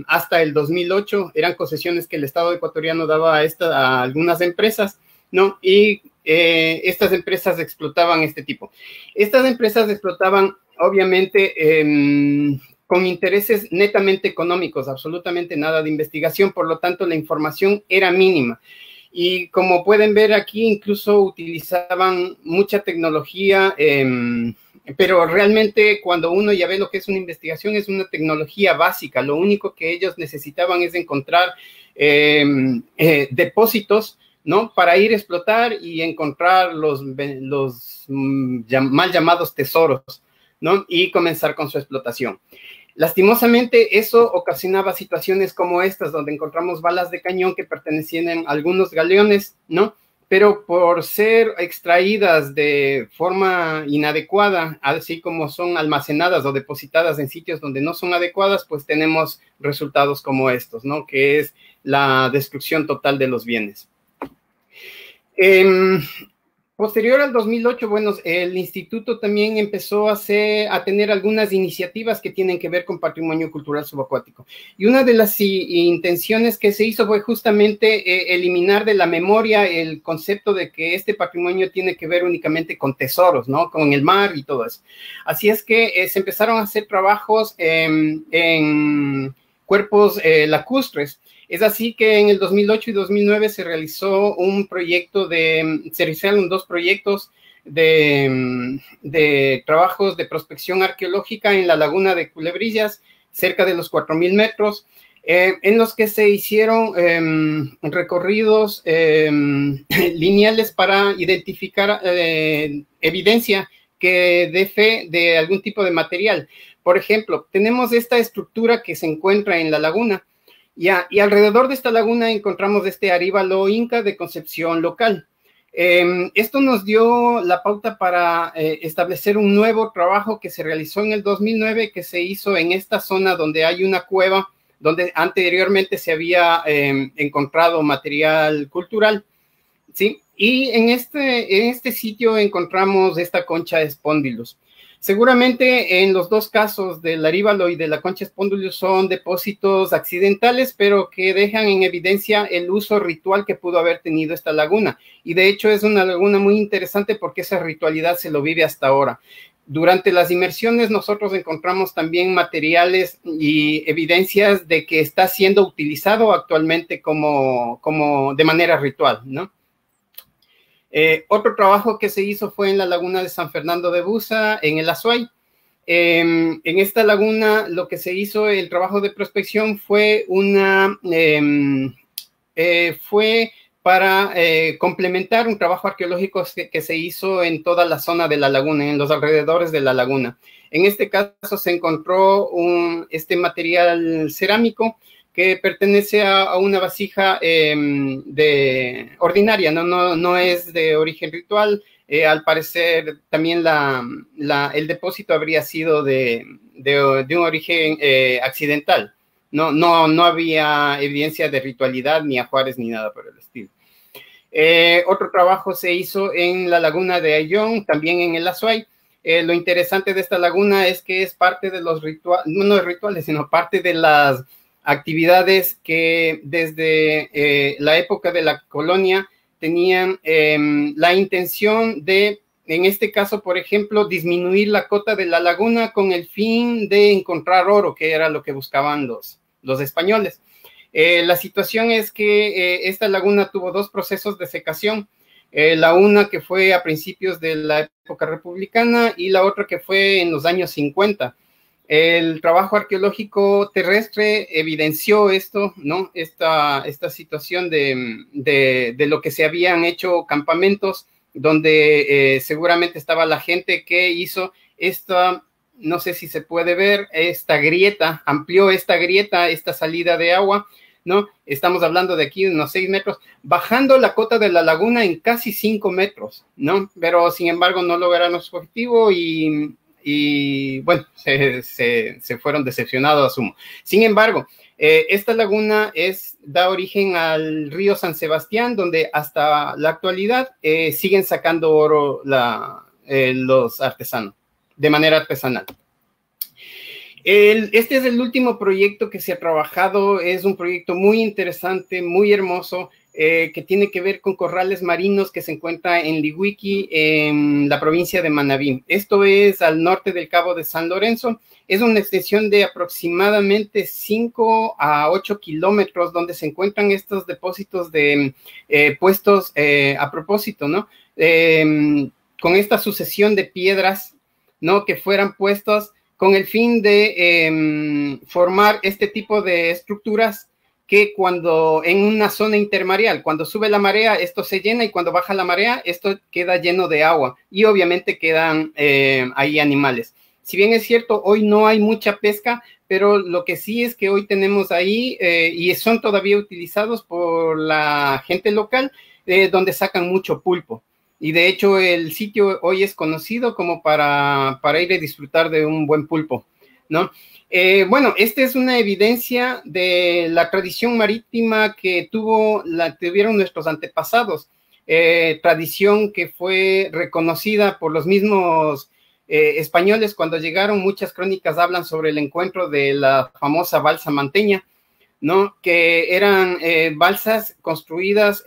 hasta el 2008. Eran concesiones que el Estado ecuatoriano daba a algunas empresas, ¿no? Y estas empresas explotaban este tipo. Estas empresas explotaban, obviamente, con intereses netamente económicos, absolutamente nada de investigación, por lo tanto, la información era mínima. Y como pueden ver aquí, incluso utilizaban mucha tecnología, pero realmente cuando uno ya ve lo que es una investigación, es una tecnología básica. Lo único que ellos necesitaban es encontrar depósitos, ¿no? Para ir a explotar y encontrar los mal llamados tesoros, ¿no? Y comenzar con su explotación. Lastimosamente, eso ocasionaba situaciones como estas, donde encontramos balas de cañón que pertenecían a algunos galeones, ¿no? Pero por ser extraídas de forma inadecuada, así como son almacenadas o depositadas en sitios donde no son adecuadas, pues tenemos resultados como estos, ¿no? Que es la destrucción total de los bienes. Posterior al 2008, bueno, el instituto también empezó a tener algunas iniciativas que tienen que ver con patrimonio cultural subacuático. Y una de las intenciones que se hizo fue justamente eliminar de la memoria el concepto de que este patrimonio tiene que ver únicamente con tesoros, ¿no? Con el mar y todo eso. Así es que se empezaron a hacer trabajos en cuerpos lacustres. Es así que en el 2008 y 2009 se realizaron 2 proyectos de trabajos de prospección arqueológica en la laguna de Culebrillas, cerca de los 4,000 metros, en los que se hicieron recorridos lineales para identificar evidencia que dé fe de algún tipo de material. Por ejemplo, tenemos esta estructura que se encuentra en la laguna. Y alrededor de esta laguna encontramos este aríbalo inca de concepción local. Esto nos dio la pauta para establecer un nuevo trabajo que se realizó en el 2009, que se hizo en esta zona donde hay una cueva, donde anteriormente se había encontrado material cultural, ¿sí? Y en este sitio encontramos esta concha de Spondylus. Seguramente en los 2 casos del aríbalo y de la concha Spondylus son depósitos accidentales, pero que dejan en evidencia el uso ritual que pudo haber tenido esta laguna. Y de hecho es una laguna muy interesante porque esa ritualidad se lo vive hasta ahora. Durante las inmersiones nosotros encontramos también materiales y evidencias de que está siendo utilizado actualmente como de manera ritual, ¿no? Otro trabajo que se hizo fue en la laguna de San Fernando de Buza, en el Azuay. En esta laguna lo que se hizo, el trabajo de prospección fue para complementar un trabajo arqueológico que se hizo en toda la zona de la laguna, en los alrededores de la laguna. En este caso se encontró este material cerámico que pertenece a una vasija ordinaria, no es de origen ritual. Al parecer también el depósito habría sido de un origen accidental. No había evidencia de ritualidad, ni ajuares, ni nada por el estilo. Otro trabajo se hizo en la laguna de Ayllón, también en el Azuay. lo interesante de esta laguna es que es parte de los rituales, no rituales, sino parte de las actividades que desde la época de la colonia tenían la intención de, en este caso, por ejemplo, disminuir la cota de la laguna con el fin de encontrar oro, que era lo que buscaban los españoles. La situación es que esta laguna tuvo dos procesos de secación, la una que fue a principios de la época republicana y la otra que fue en los años 50. El trabajo arqueológico terrestre evidenció esto, ¿no? Esta situación de lo que se habían hecho campamentos donde seguramente estaba la gente que hizo esta, no sé si se puede ver, esta grieta, amplió esta grieta, esta salida de agua, ¿no? Estamos hablando de aquí de unos 6 metros, bajando la cota de la laguna en casi 5 metros, ¿no? Pero sin embargo no lograron su objetivo y bueno, se fueron decepcionados, asumo. Sin embargo, esta laguna da origen al río San Sebastián, donde hasta la actualidad siguen sacando oro los artesanos, de manera artesanal. Este es el último proyecto que se ha trabajado, es un proyecto muy interesante, muy hermoso, que tiene que ver con corrales marinos que se encuentra en Lihuiqui, en la provincia de Manabí. Esto es al norte del Cabo de San Lorenzo. Es una extensión de aproximadamente 5 a 8 kilómetros donde se encuentran estos depósitos de puestos a propósito, ¿no? Con esta sucesión de piedras, ¿no? Que fueran puestos con el fin de formar este tipo de estructuras que cuando en una zona intermareal, cuando sube la marea, esto se llena y cuando baja la marea, esto queda lleno de agua y obviamente quedan ahí animales. Si bien es cierto, hoy no hay mucha pesca, pero lo que sí es que hoy tenemos ahí y son todavía utilizados por la gente local, donde sacan mucho pulpo. Y de hecho el sitio hoy es conocido como para ir a disfrutar de un buen pulpo, ¿no? Bueno, esta es una evidencia de la tradición marítima que tuvieron nuestros antepasados, tradición que fue reconocida por los mismos españoles cuando llegaron. Muchas crónicas hablan sobre el encuentro de la famosa balsa manteña, ¿no? Que eran balsas construidas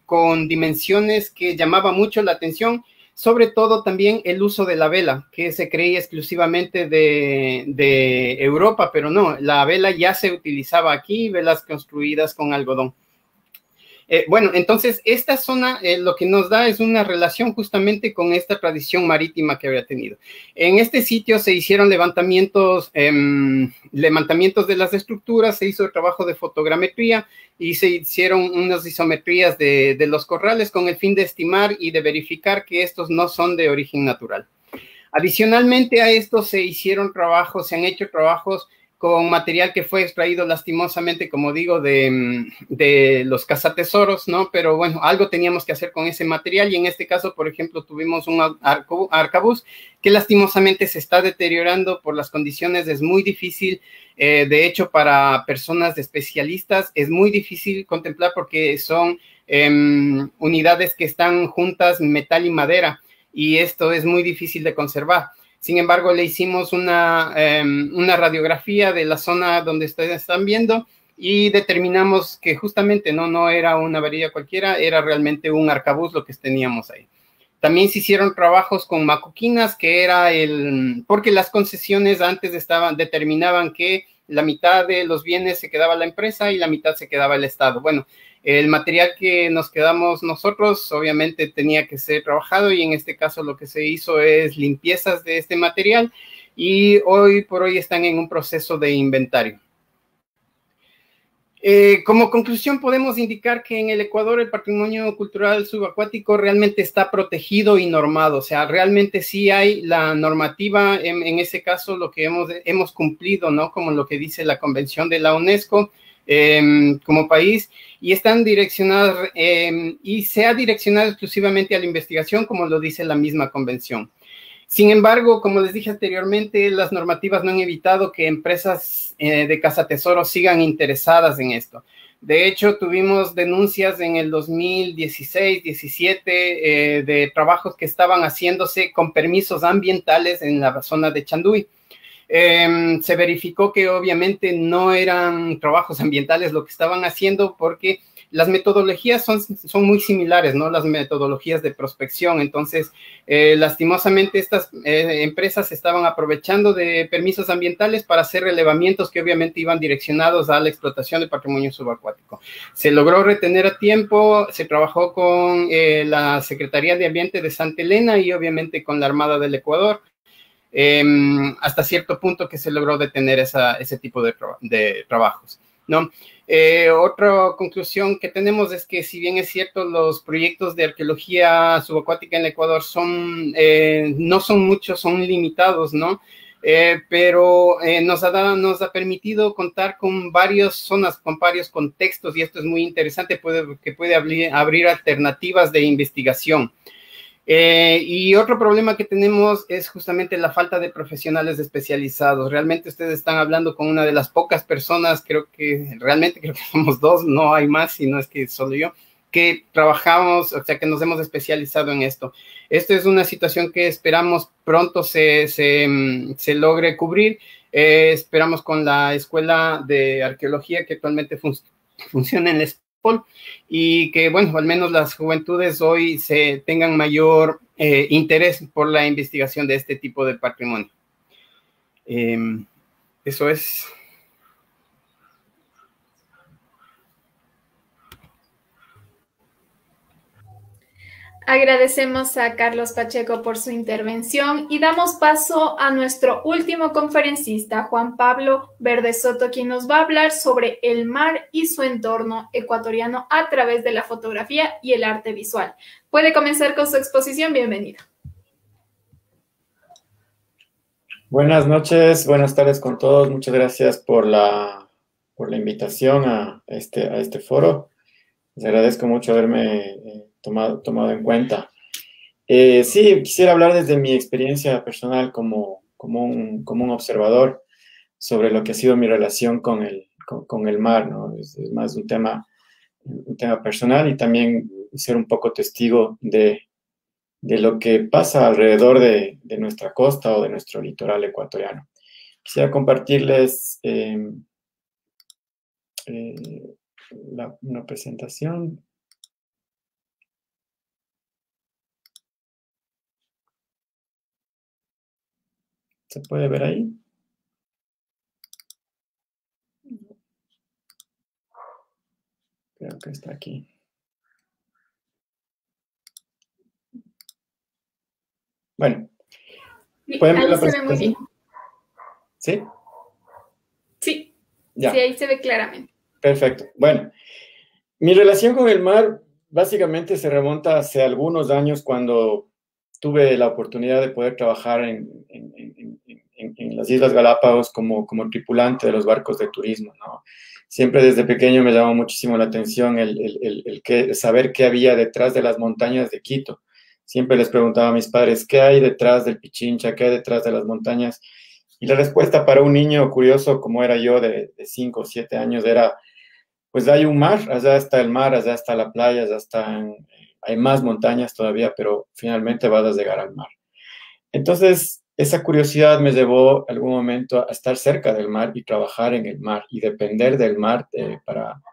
con dimensiones que llamaban mucho la atención, sobre todo también el uso de la vela, que se creía exclusivamente de Europa, pero no, la vela ya se utilizaba aquí, velas construidas con algodón. Bueno, entonces esta zona lo que nos da es una relación justamente con esta tradición marítima que había tenido. En este sitio se hicieron levantamientos de las estructuras, se hizo el trabajo de fotogrametría y se hicieron unas isometrías de los corrales con el fin de estimar y de verificar que estos no son de origen natural. Adicionalmente a esto se han hecho trabajos con material que fue extraído lastimosamente, como digo, de los cazatesoros, ¿no? Pero bueno, algo teníamos que hacer con ese material y en este caso, por ejemplo, tuvimos un arcabuz que lastimosamente se está deteriorando por las condiciones. Es muy difícil, de hecho, para personas especialistas es muy difícil contemplar porque son unidades que están juntas, metal y madera, y esto es muy difícil de conservar. Sin embargo, le hicimos una radiografía de la zona donde ustedes están viendo y determinamos que justamente no era una varilla cualquiera, era realmente un arcabuz lo que teníamos ahí. También se hicieron trabajos con macuquinas, que era porque las concesiones antes determinaban que la mitad de los bienes se quedaba la empresa y la mitad se quedaba el Estado. Bueno, el material que nos quedamos nosotros obviamente tenía que ser trabajado y en este caso lo que se hizo es limpiezas de este material y hoy por hoy están en un proceso de inventario. Como conclusión podemos indicar que en el Ecuador el patrimonio cultural subacuático realmente está protegido y normado, o sea, realmente sí hay la normativa, en ese caso lo que hemos cumplido, ¿no? Como lo que dice la Convención de la UNESCO, como país, y están direccionadas y se ha direccionado exclusivamente a la investigación, como lo dice la misma convención. Sin embargo, como les dije anteriormente, las normativas no han evitado que empresas de cazatesoros sigan interesadas en esto. De hecho, tuvimos denuncias en el 2016, 17 de trabajos que estaban haciéndose con permisos ambientales en la zona de Chanduy. Se verificó que obviamente no eran trabajos ambientales lo que estaban haciendo porque las metodologías son muy similares, ¿no? Las metodologías de prospección. Entonces, lastimosamente, estas empresas estaban aprovechando de permisos ambientales para hacer relevamientos que obviamente iban direccionados a la explotación de patrimonio subacuático. Se logró retener a tiempo, se trabajó con la Secretaría de Ambiente de Santa Elena y obviamente con la Armada del Ecuador. Hasta cierto punto que se logró detener ese tipo de trabajos, ¿no? Otra conclusión que tenemos es que si bien es cierto los proyectos de arqueología subacuática en el Ecuador no son muchos, son limitados, ¿no? Pero nos ha permitido contar con varias zonas, con varios contextos, y esto es muy interesante, que puede abrir alternativas de investigación. Y otro problema que tenemos es justamente la falta de profesionales especializados. Realmente ustedes están hablando con una de las pocas personas, creo que somos dos, no hay más, sino es que solo yo, que trabajamos, o sea, que nos hemos especializado en esto. Esto es una situación que esperamos pronto se logre cubrir. Esperamos con la Escuela de Arqueología que actualmente funciona en la y que, bueno, al menos las juventudes hoy tengan mayor interés por la investigación de este tipo de patrimonio. Eso es. Agradecemos a Carlos Pacheco por su intervención y damos paso a nuestro último conferencista, Juan Pablo Verde Soto, quien nos va a hablar sobre el mar y su entorno ecuatoriano a través de la fotografía y el arte visual. Puede comenzar con su exposición. Bienvenido. Buenas noches, buenas tardes con todos. Muchas gracias por la invitación a este foro. Les agradezco mucho haberme tomado en cuenta. Sí, quisiera hablar desde mi experiencia personal como un observador sobre lo que ha sido mi relación con el mar, ¿no? Es más un tema personal y también ser un poco testigo de lo que pasa alrededor de nuestra costa o de nuestro litoral ecuatoriano. Quisiera compartirles una presentación. ¿Se puede ver ahí? Creo que está aquí. Bueno, ¿pueden ver la presentación? ¿Sí? Sí, ya. Sí, ahí se ve claramente. Perfecto. Bueno, mi relación con el mar básicamente se remonta hace algunos años cuando tuve la oportunidad de poder trabajar en las Islas Galápagos como tripulante de los barcos de turismo, ¿no? Siempre desde pequeño me llamó muchísimo la atención saber qué había detrás de las montañas de Quito. Siempre les preguntaba a mis padres, ¿qué hay detrás del Pichincha? ¿Qué hay detrás de las montañas? Y la respuesta para un niño curioso como era yo de 5 o 7 años era, pues hay un mar, allá está el mar, allá está la playa, hay más montañas todavía, pero finalmente vas a llegar al mar. Entonces, esa curiosidad me llevó algún momento a estar cerca del mar y trabajar en el mar y depender del mar de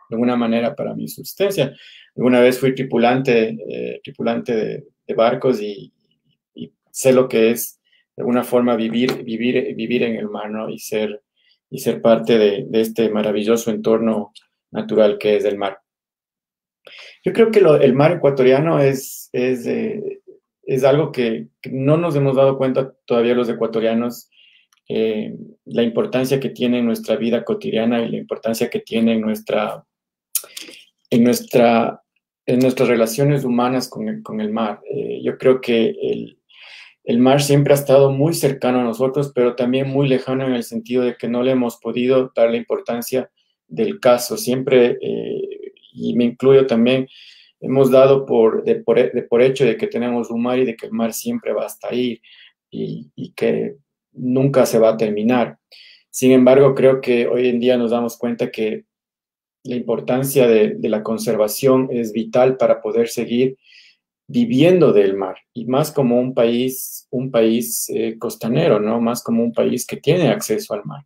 alguna manera para mi subsistencia. Alguna vez fui tripulante de barcos y sé lo que es de alguna forma vivir en el mar, ¿no? Y ser parte de este maravilloso entorno natural que es el mar. Yo creo que el mar ecuatoriano es algo que no nos hemos dado cuenta todavía los ecuatorianos, la importancia que tiene en nuestra vida cotidiana y la importancia que tiene en nuestras relaciones humanas con el mar. Yo creo que el mar siempre ha estado muy cercano a nosotros, pero también muy lejano en el sentido de que no le hemos podido dar la importancia del caso. Siempre, y me incluyo también, hemos dado por hecho de que tenemos un mar y de que el mar siempre va hasta ahí y que nunca se va a terminar. Sin embargo, creo que hoy en día nos damos cuenta que la importancia de la conservación es vital para poder seguir viviendo del mar, y más como un país costanero, ¿no? Más como un país que tiene acceso al mar.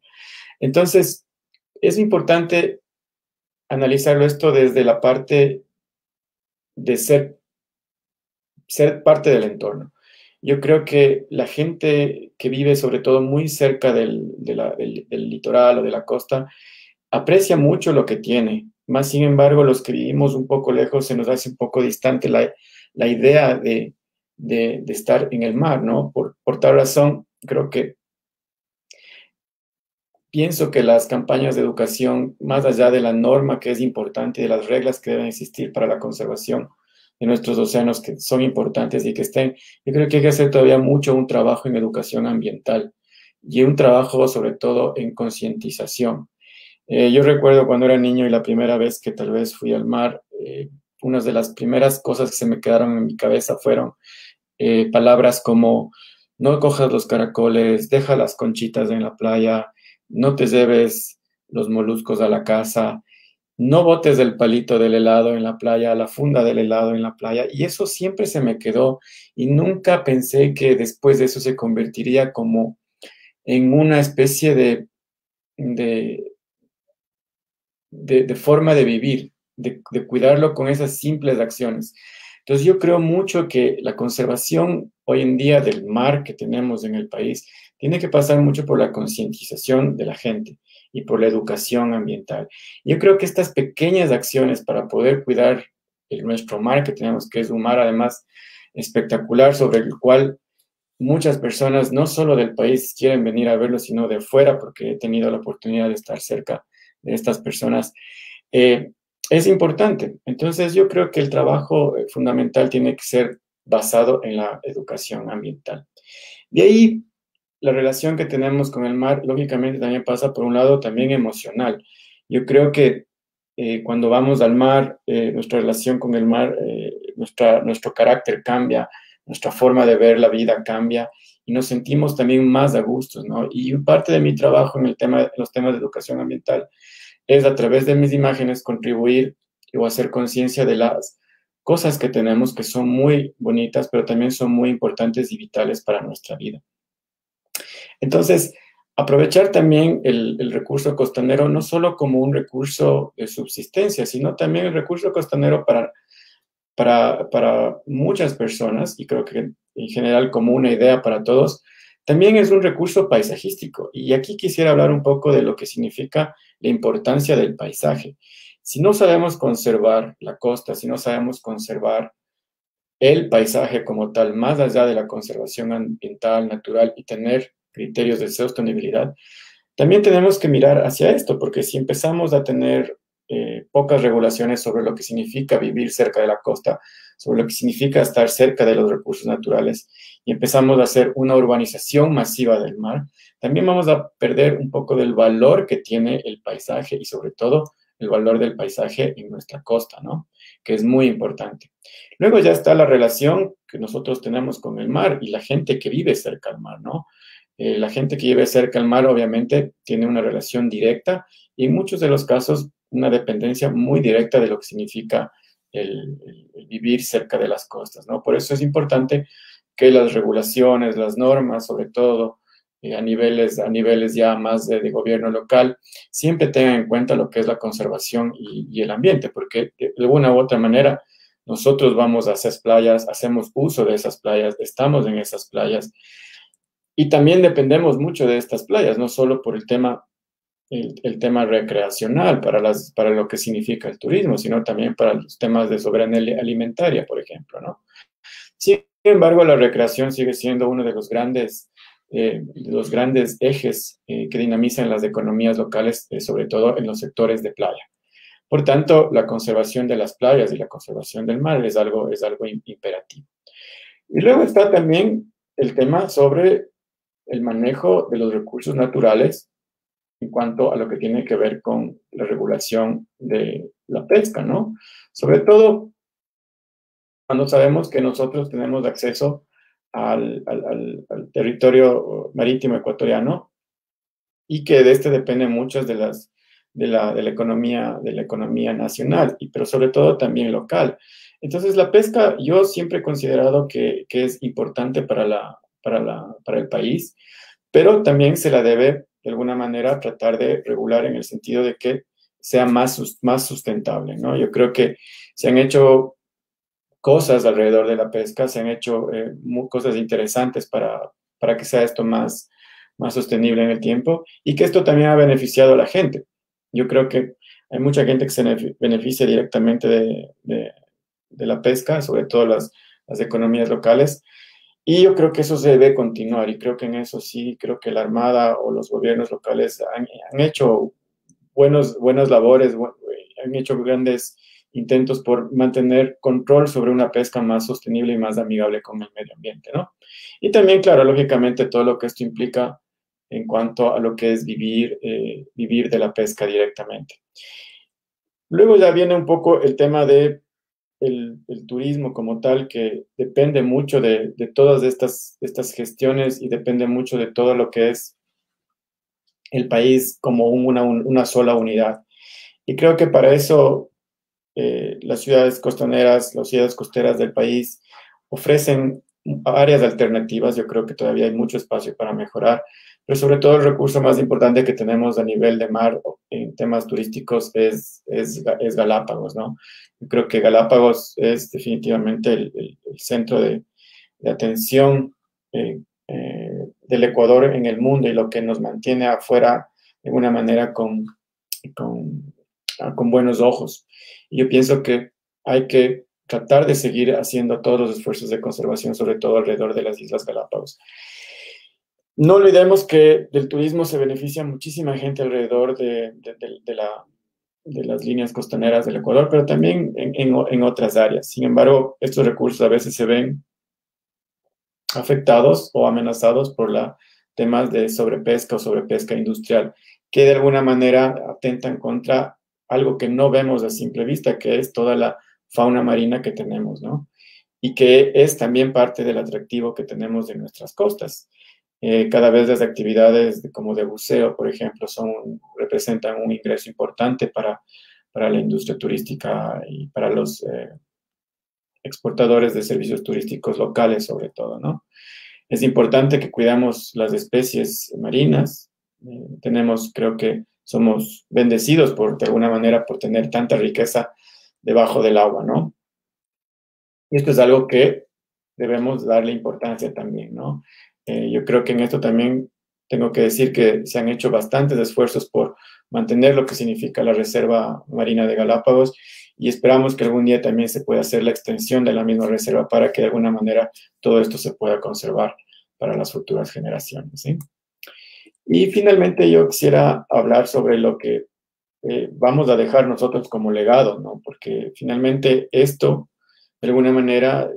Entonces, es importante analizarlo esto desde la parte de ser parte del entorno. Yo creo que la gente que vive sobre todo muy cerca del litoral o de la costa aprecia mucho lo que tiene. Más sin embargo, los que vivimos un poco lejos se nos hace un poco distante la idea de estar en el mar, ¿no? Por tal razón, creo que pienso que las campañas de educación, más allá de la norma que es importante y de las reglas que deben existir para la conservación de nuestros océanos, que son importantes y que estén, yo creo que hay que hacer todavía mucho un trabajo en educación ambiental y un trabajo sobre todo en concientización. Yo recuerdo cuando era niño y la primera vez que tal vez fui al mar, una de las primeras cosas que se me quedaron en mi cabeza fueron palabras como: no cojas los caracoles, deja las conchitas en la playa, no te lleves los moluscos a la casa, no botes el palito del helado en la playa, la funda del helado en la playa. Y eso siempre se me quedó y nunca pensé que después de eso se convertiría como en una especie de forma de vivir, de cuidarlo con esas simples acciones. Entonces yo creo mucho que la conservación hoy en día del mar que tenemos en el país tiene que pasar mucho por la concientización de la gente y por la educación ambiental. Yo creo que estas pequeñas acciones para poder cuidar nuestro mar que tenemos, que es un mar además espectacular, sobre el cual muchas personas, no solo del país, quieren venir a verlo, sino de fuera, porque he tenido la oportunidad de estar cerca de estas personas, es importante. Entonces yo creo que el trabajo fundamental tiene que ser basado en la educación ambiental. De ahí, la relación que tenemos con el mar, lógicamente, también pasa por un lado también emocional. Yo creo que cuando vamos al mar, nuestra relación con el mar, nuestro carácter cambia, nuestra forma de ver la vida cambia y nos sentimos también más a gusto, ¿no? Y parte de mi trabajo en los temas de educación ambiental es, a través de mis imágenes, contribuir o hacer conciencia de las cosas que tenemos, que son muy bonitas, pero también son muy importantes y vitales para nuestra vida. Entonces, aprovechar también el recurso costanero no solo como un recurso de subsistencia, sino también el recurso costanero para muchas personas, y creo que en general como una idea para todos, también es un recurso paisajístico. Y aquí quisiera hablar un poco de lo que significa la importancia del paisaje. Si no sabemos conservar la costa, si no sabemos conservar el paisaje como tal, más allá de la conservación ambiental, natural, y tener criterios de sostenibilidad, también tenemos que mirar hacia esto, porque si empezamos a tener pocas regulaciones sobre lo que significa vivir cerca de la costa, sobre lo que significa estar cerca de los recursos naturales, y empezamos a hacer una urbanización masiva del mar, también vamos a perder un poco del valor que tiene el paisaje y sobre todo el valor del paisaje en nuestra costa, ¿no? Que es muy importante. Luego ya está la relación que nosotros tenemos con el mar y la gente que vive cerca al mar, ¿no? La gente que vive cerca al mar obviamente tiene una relación directa y en muchos de los casos una dependencia muy directa de lo que significa el vivir cerca de las costas, ¿no? Por eso es importante que las regulaciones, las normas, sobre todo a niveles ya más de gobierno local, siempre tengan en cuenta lo que es la conservación y el ambiente, porque de alguna u otra manera nosotros vamos a esas playas, hacemos uso de esas playas, estamos en esas playas y también dependemos mucho de estas playas, no solo por el tema recreacional, para lo que significa el turismo, sino también para los temas de soberanía alimentaria, por ejemplo, ¿no? Sin embargo, la recreación sigue siendo uno de los grandes ejes que dinamizan las economías locales, sobre todo en los sectores de playa. Por tanto, la conservación de las playas y la conservación del mar es algo imperativo. Y luego está también el tema sobre el manejo de los recursos naturales en cuanto a lo que tiene que ver con la regulación de la pesca, ¿no? Sobre todo cuando sabemos que nosotros tenemos acceso al territorio marítimo ecuatoriano y que de este dependen muchas de la economía nacional, pero sobre todo también local. Entonces, la pesca yo siempre he considerado que es importante para el país, pero también se la debe, de alguna manera, tratar de regular en el sentido de que sea más sustentable, ¿no? Yo creo que se han hecho cosas alrededor de la pesca, se han hecho cosas interesantes para que sea esto más sostenible en el tiempo y que esto también ha beneficiado a la gente. Yo creo que hay mucha gente que se beneficia directamente de la pesca, sobre todo las economías locales, y yo creo que eso se debe continuar y creo que en eso sí, creo que la Armada o los gobiernos locales han hecho buenas labores, han hecho grandes intentos por mantener control sobre una pesca más sostenible y más amigable con el medio ambiente, ¿no? Y también, claro, lógicamente todo lo que esto implica en cuanto a lo que es vivir de la pesca directamente. Luego ya viene un poco el tema de el turismo como tal, que depende mucho de todas estas gestiones y depende mucho de todo lo que es el país como una sola unidad. Y creo que para eso las ciudades costaneras, las ciudades costeras del país ofrecen áreas alternativas. Yo creo que todavía hay mucho espacio para mejorar, pero sobre todo el recurso más importante que tenemos a nivel de mar en temas turísticos es Galápagos, ¿no? Yo creo que Galápagos es definitivamente el centro de atención del Ecuador en el mundo y lo que nos mantiene afuera de alguna manera con buenos ojos. Y yo pienso que hay que tratar de seguir haciendo todos los esfuerzos de conservación, sobre todo alrededor de las Islas Galápagos. No olvidemos que del turismo se beneficia muchísima gente alrededor de las líneas costaneras del Ecuador, pero también en otras áreas. Sin embargo, estos recursos a veces se ven afectados o amenazados por temas de sobrepesca o sobrepesca industrial, que de alguna manera atentan contra algo que no vemos a simple vista, que es toda la fauna marina que tenemos, ¿no? Y que es también parte del atractivo que tenemos de nuestras costas. Cada vez las actividades como de buceo, por ejemplo, representan un ingreso importante para la industria turística y para los exportadores de servicios turísticos locales, sobre todo, ¿no? Es importante que cuidamos las especies marinas. Creo que somos bendecidos de alguna manera, por tener tanta riqueza debajo del agua, ¿no? Y esto es algo que debemos darle importancia también, ¿no? Yo creo que en esto también tengo que decir que se han hecho bastantes esfuerzos por mantener lo que significa la Reserva Marina de Galápagos y esperamos que algún día también se pueda hacer la extensión de la misma reserva para que de alguna manera todo esto se pueda conservar para las futuras generaciones, ¿sí? Y finalmente yo quisiera hablar sobre lo que vamos a dejar nosotros como legado, ¿no? Porque finalmente esto, de alguna manera,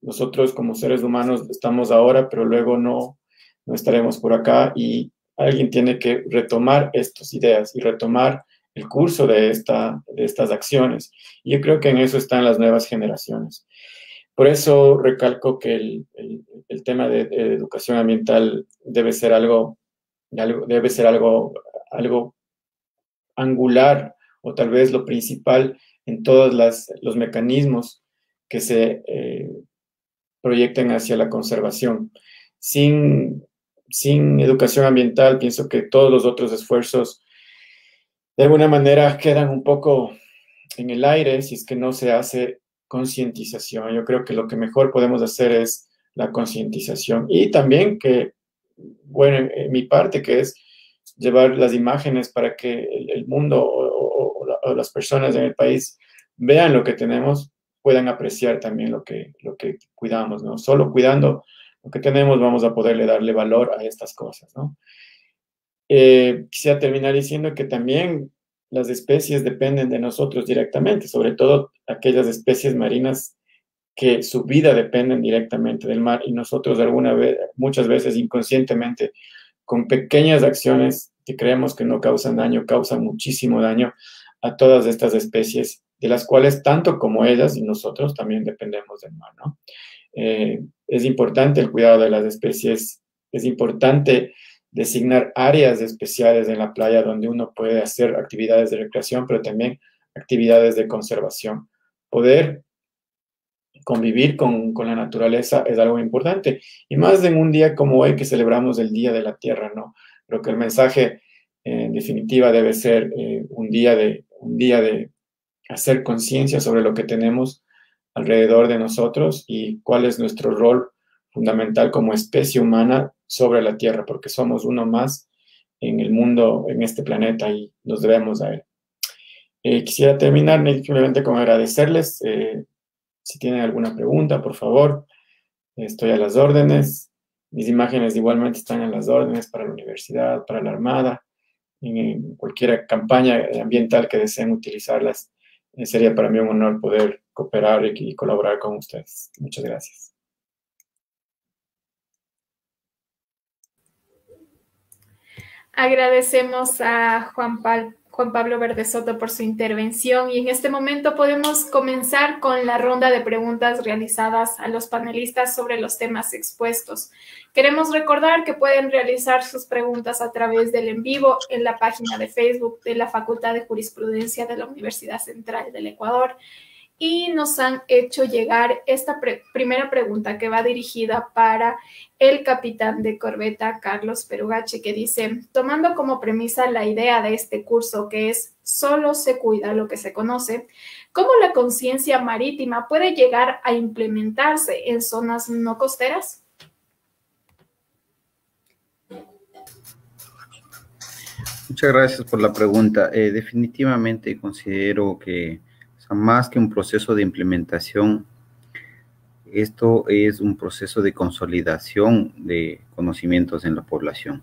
nosotros como seres humanos estamos ahora, pero luego no estaremos por acá y alguien tiene que retomar estas ideas y retomar el curso de estas acciones. Y yo creo que en eso están las nuevas generaciones. Por eso recalco que el tema de educación ambiental debe ser algo angular o tal vez lo principal en todos los mecanismos que se proyecten hacia la conservación. Sin educación ambiental, pienso que todos los otros esfuerzos de alguna manera quedan un poco en el aire si es que no se hace concientización. Yo creo que lo que mejor podemos hacer es la concientización y también que, bueno, en mi parte, que es llevar las imágenes para que el mundo o las personas en el país vean lo que tenemos, puedan apreciar también lo que cuidamos, ¿no? Solo cuidando lo que tenemos vamos a poderle darle valor a estas cosas, ¿no? Quisiera terminar diciendo que también las especies dependen de nosotros directamente, sobre todo aquellas especies marinas que su vida dependen directamente del mar y nosotros muchas veces inconscientemente, con pequeñas acciones que creemos que no causan daño, causan muchísimo daño a todas estas especies, de las cuales tanto como ellas y nosotros también dependemos del mar, ¿no? Es importante el cuidado de las especies, es importante designar áreas especiales en la playa donde uno puede hacer actividades de recreación, pero también actividades de conservación. Poder convivir con la naturaleza es algo importante, y más en un día como hoy que celebramos el Día de la Tierra, ¿no? Creo que el mensaje en definitiva debe ser un día de hacer conciencia sobre lo que tenemos alrededor de nosotros y cuál es nuestro rol fundamental como especie humana sobre la Tierra, porque somos uno más en el mundo, en este planeta, y nos debemos a él. Quisiera terminar simplemente con agradecerles. Si tienen alguna pregunta, por favor, estoy a las órdenes. Mis imágenes igualmente están a las órdenes para la universidad, para la Armada, en cualquier campaña ambiental que deseen utilizarlas. Sería para mí un honor poder cooperar y colaborar con ustedes. Muchas gracias. Agradecemos a Juan Pablo Verdesoto por su intervención, y en este momento podemos comenzar con la ronda de preguntas realizadas a los panelistas sobre los temas expuestos. Queremos recordar que pueden realizar sus preguntas a través del en vivo en la página de Facebook de la Facultad de Jurisprudencia de la Universidad Central del Ecuador. Y nos han hecho llegar esta primera pregunta, que va dirigida para el capitán de corbeta Carlos Perugache, que dice: tomando como premisa la idea de este curso, que es solo se cuida lo que se conoce, ¿cómo la conciencia marítima puede llegar a implementarse en zonas no costeras? Muchas gracias por la pregunta. Definitivamente considero que más que un proceso de implementación, esto es un proceso de consolidación de conocimientos en la población.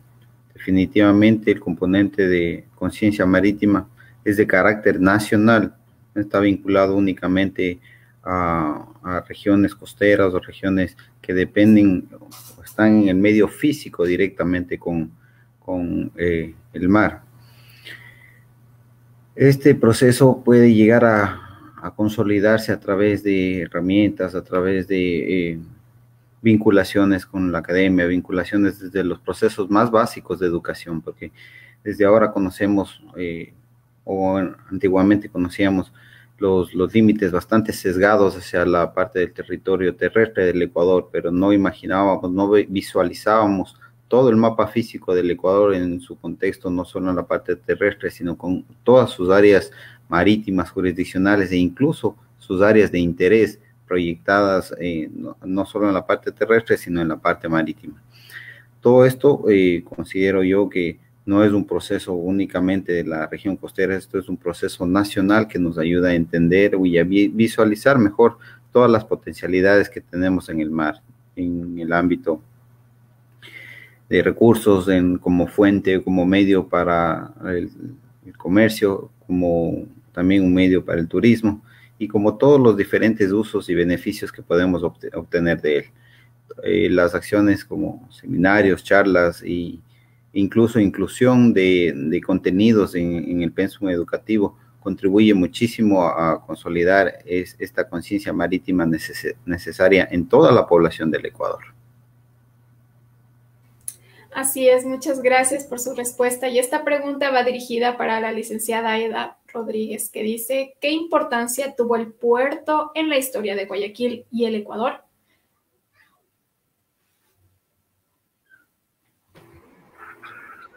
Definitivamente el componente de conciencia marítima es de carácter nacional, no está vinculado únicamente a regiones costeras o regiones que dependen o están en el medio físico directamente con el mar. Este proceso puede llegar a consolidarse a través de herramientas, a través de vinculaciones con la academia, vinculaciones desde los procesos más básicos de educación, porque desde ahora conocemos, o antiguamente conocíamos, los límites bastante sesgados hacia la parte del territorio terrestre del Ecuador, pero no imaginábamos, no visualizábamos todo el mapa físico del Ecuador en su contexto, no solo en la parte terrestre, sino con todas sus áreas marítimas, jurisdiccionales e incluso sus áreas de interés proyectadas no solo en la parte terrestre, sino en la parte marítima. Todo esto considero yo que no es un proceso únicamente de la región costera, esto es un proceso nacional que nos ayuda a entender y a visualizar mejor todas las potencialidades que tenemos en el mar, en el ámbito de recursos, como fuente, como medio para el comercio, como también un medio para el turismo, y como todos los diferentes usos y beneficios que podemos obtener de él. Las acciones como seminarios, charlas e incluso inclusión de contenidos en el pensum educativo contribuye muchísimo a consolidar esta conciencia marítima necesaria en toda la población del Ecuador. Así es, muchas gracias por su respuesta. Y esta pregunta va dirigida para la licenciada Aida Rodríguez, que dice: ¿qué importancia tuvo el puerto en la historia de Guayaquil y el Ecuador?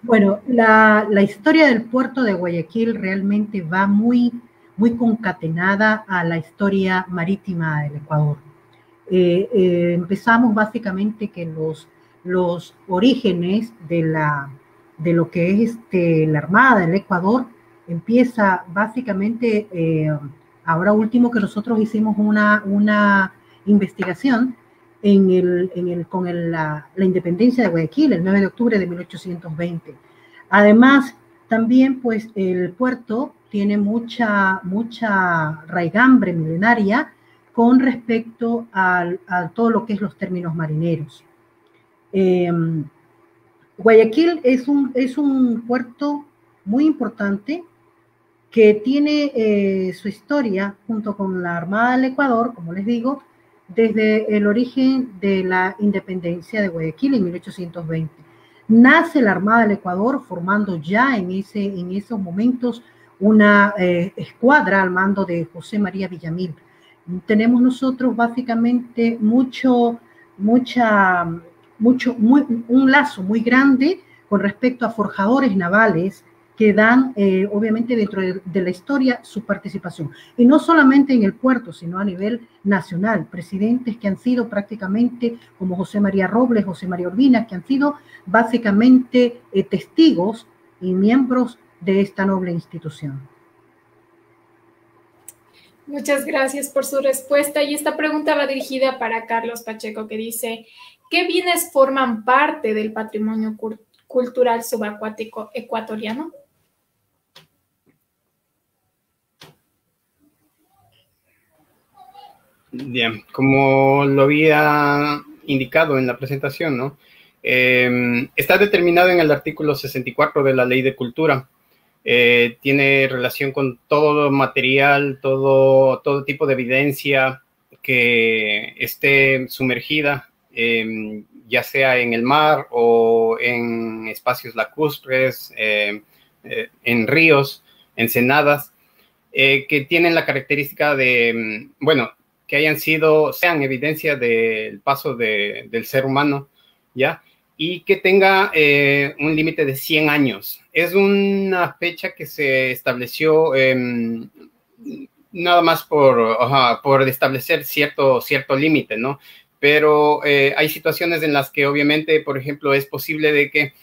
Bueno, la historia del puerto de Guayaquil realmente va muy concatenada a la historia marítima del Ecuador. Empezamos básicamente que los orígenes de lo que es la Armada del Ecuador empieza básicamente, ahora último que nosotros hicimos una investigación con la independencia de Guayaquil, el 9 de octubre de 1820. Además, también pues el puerto tiene mucha raigambre milenaria con respecto a todo lo que es los términos marineros. Guayaquil es un puerto muy importante que tiene su historia junto con la Armada del Ecuador, como les digo, desde el origen de la independencia de Guayaquil en 1820. nace la Armada del Ecuador, formando ya en esos momentos una escuadra al mando de José María Villamil. Tenemos nosotros básicamente un lazo muy grande con respecto a forjadores navales que dan, obviamente, dentro de la historia su participación. Y no solamente en el puerto, sino a nivel nacional. Presidentes que han sido prácticamente, como José María Robles, José María Urbina, que han sido básicamente testigos y miembros de esta noble institución. Muchas gracias por su respuesta. Y esta pregunta va dirigida para Carlos Pacheco, que dice, ¿qué bienes forman parte del patrimonio cultural subacuático ecuatoriano? Bien, como lo había indicado en la presentación, ¿no? Está determinado en el artículo 64 de la Ley de Cultura. Tiene relación con todo material, todo tipo de evidencia que esté sumergida, ya sea en el mar o en espacios lacustres, en ríos, ensenadas, que tienen la característica de, bueno, que sean evidencia del paso del ser humano, ¿ya? Y que tenga un límite de 100 años. Es una fecha que se estableció nada más por establecer cierto límite, ¿no? Pero hay situaciones en las que obviamente, por ejemplo, es posible de que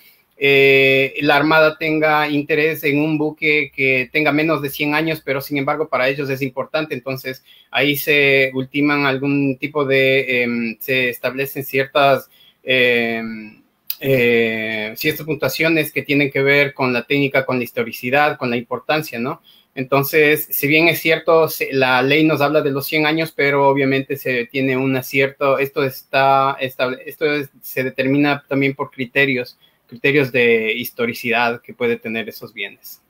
la Armada tenga interés en un buque que tenga menos de 100 años, pero sin embargo para ellos es importante. Entonces ahí se ultiman algún tipo de, se establecen ciertas puntuaciones que tienen que ver con la técnica, con la historicidad, con la importancia, ¿no? Entonces, si bien es cierto, la ley nos habla de los 100 años, pero obviamente se tiene se determina también por criterios de historicidad que puede tener esos bienes.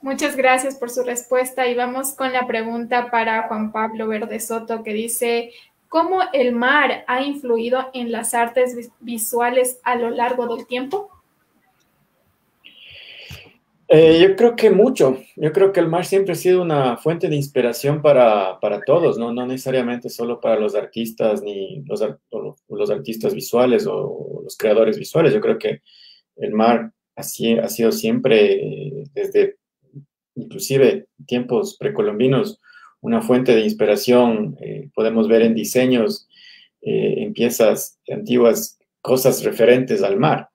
Muchas gracias por su respuesta y vamos con la pregunta para Juan Pablo Verde Soto, que dice, ¿cómo el mar ha influido en las artes visuales a lo largo del tiempo? Yo creo que mucho. Yo creo que el mar siempre ha sido una fuente de inspiración para todos, ¿no? No necesariamente solo para los artistas, ni los artistas visuales o los creadores visuales. Yo creo que el mar ha sido siempre, desde inclusive tiempos precolombinos, una fuente de inspiración. Podemos ver en diseños, en piezas antiguas, cosas referentes al mar.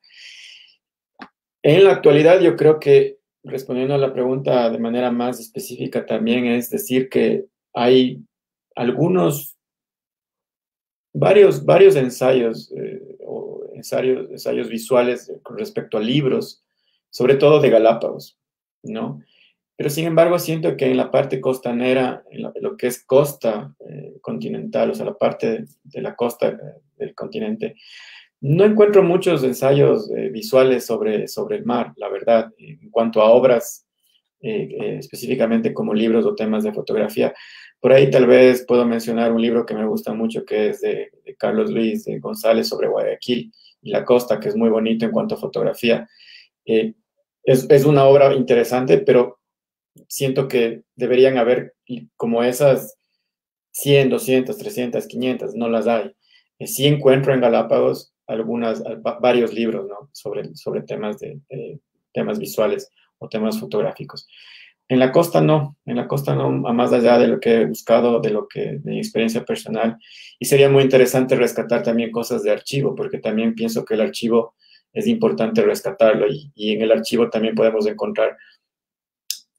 En la actualidad, yo creo que, respondiendo a la pregunta de manera más específica también, es decir que hay varios ensayos o ensayos visuales con respecto a libros, sobre todo de Galápagos, ¿no? Pero sin embargo siento que en la parte costanera, en lo que es costa continental, o sea, la parte de la costa del continente, no encuentro muchos ensayos visuales sobre el mar, la verdad, en cuanto a obras específicamente como libros o temas de fotografía. Por ahí tal vez puedo mencionar un libro que me gusta mucho, que es de Carlos Luis de González, sobre Guayaquil y la costa, que es muy bonito en cuanto a fotografía. Es una obra interesante, pero siento que deberían haber como esas 100, 200, 300, 500, no las hay. Sí encuentro en Galápagos varios libros, ¿no? sobre temas visuales o temas fotográficos. En la costa no, a más allá de lo que he buscado, de mi experiencia personal, y sería muy interesante rescatar también cosas de archivo, porque también pienso que el archivo es importante rescatarlo, y en el archivo también podemos encontrar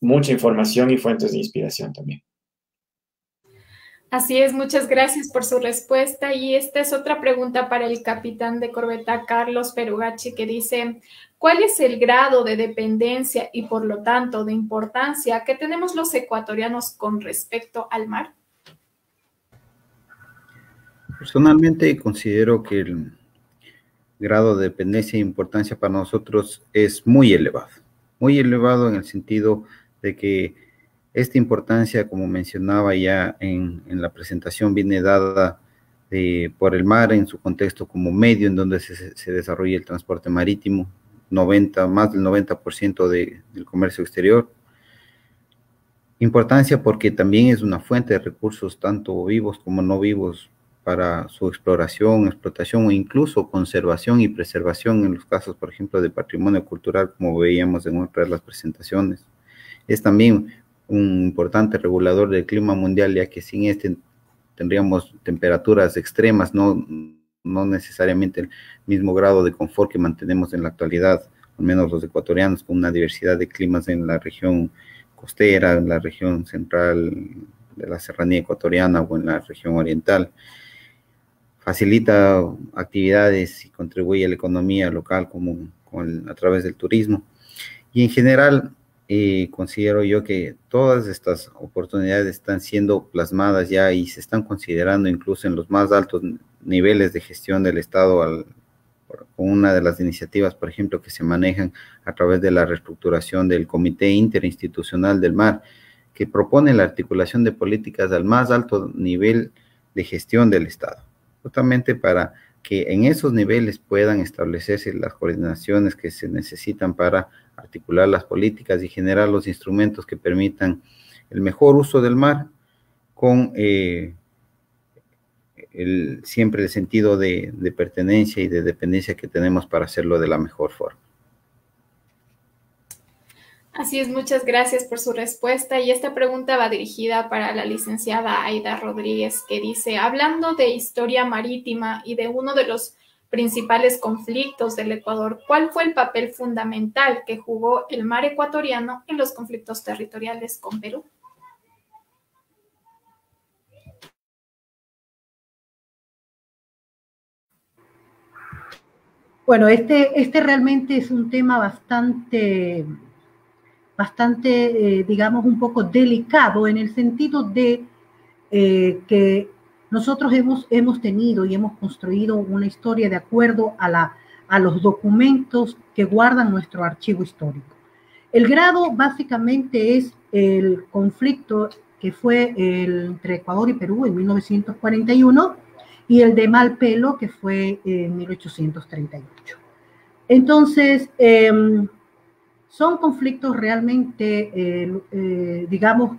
mucha información y fuentes de inspiración también. Así es, muchas gracias por su respuesta. Y esta es otra pregunta para el capitán de corbeta Carlos Perugachi, que dice, ¿cuál es el grado de dependencia y por lo tanto de importancia que tenemos los ecuatorianos con respecto al mar? Personalmente considero que el grado de dependencia e importancia para nosotros es muy elevado en el sentido de que esta importancia, como mencionaba ya en la presentación, viene dada por el mar en su contexto como medio en donde se desarrolla el transporte marítimo, más del 90% del comercio exterior. Importancia porque también es una fuente de recursos tanto vivos como no vivos para su exploración, explotación o incluso conservación y preservación en los casos, por ejemplo, de patrimonio cultural, como veíamos en otras de las presentaciones. Es también un importante regulador del clima mundial, ya que sin este tendríamos temperaturas extremas, no necesariamente el mismo grado de confort que mantenemos en la actualidad, al menos los ecuatorianos, con una diversidad de climas en la región costera, en la región central de la serranía ecuatoriana o en la región oriental. Facilita actividades y contribuye a la economía local a través del turismo. Y en general, considero yo que todas estas oportunidades están siendo plasmadas ya y se están considerando incluso en los más altos niveles de gestión del Estado, con una de las iniciativas, por ejemplo, que se manejan a través de la reestructuración del Comité Interinstitucional del Mar, que propone la articulación de políticas al más alto nivel de gestión del Estado, justamente para que en esos niveles puedan establecerse las coordinaciones que se necesitan para articular las políticas y generar los instrumentos que permitan el mejor uso del mar con siempre el sentido de pertenencia y de dependencia que tenemos para hacerlo de la mejor forma. Así es, muchas gracias por su respuesta. Y esta pregunta va dirigida para la licenciada Aida Rodríguez, que dice, hablando de historia marítima y de uno de los principales conflictos del Ecuador, ¿cuál fue el papel fundamental que jugó el mar ecuatoriano en los conflictos territoriales con Perú? Bueno, este realmente es un tema bastante, digamos, un poco delicado en el sentido de que nosotros hemos tenido y hemos construido una historia de acuerdo a los documentos que guardan nuestro archivo histórico. El grado básicamente es el conflicto que fue entre Ecuador y Perú en 1941 y el de Malpelo, que fue en 1838. Entonces, son conflictos realmente, digamos,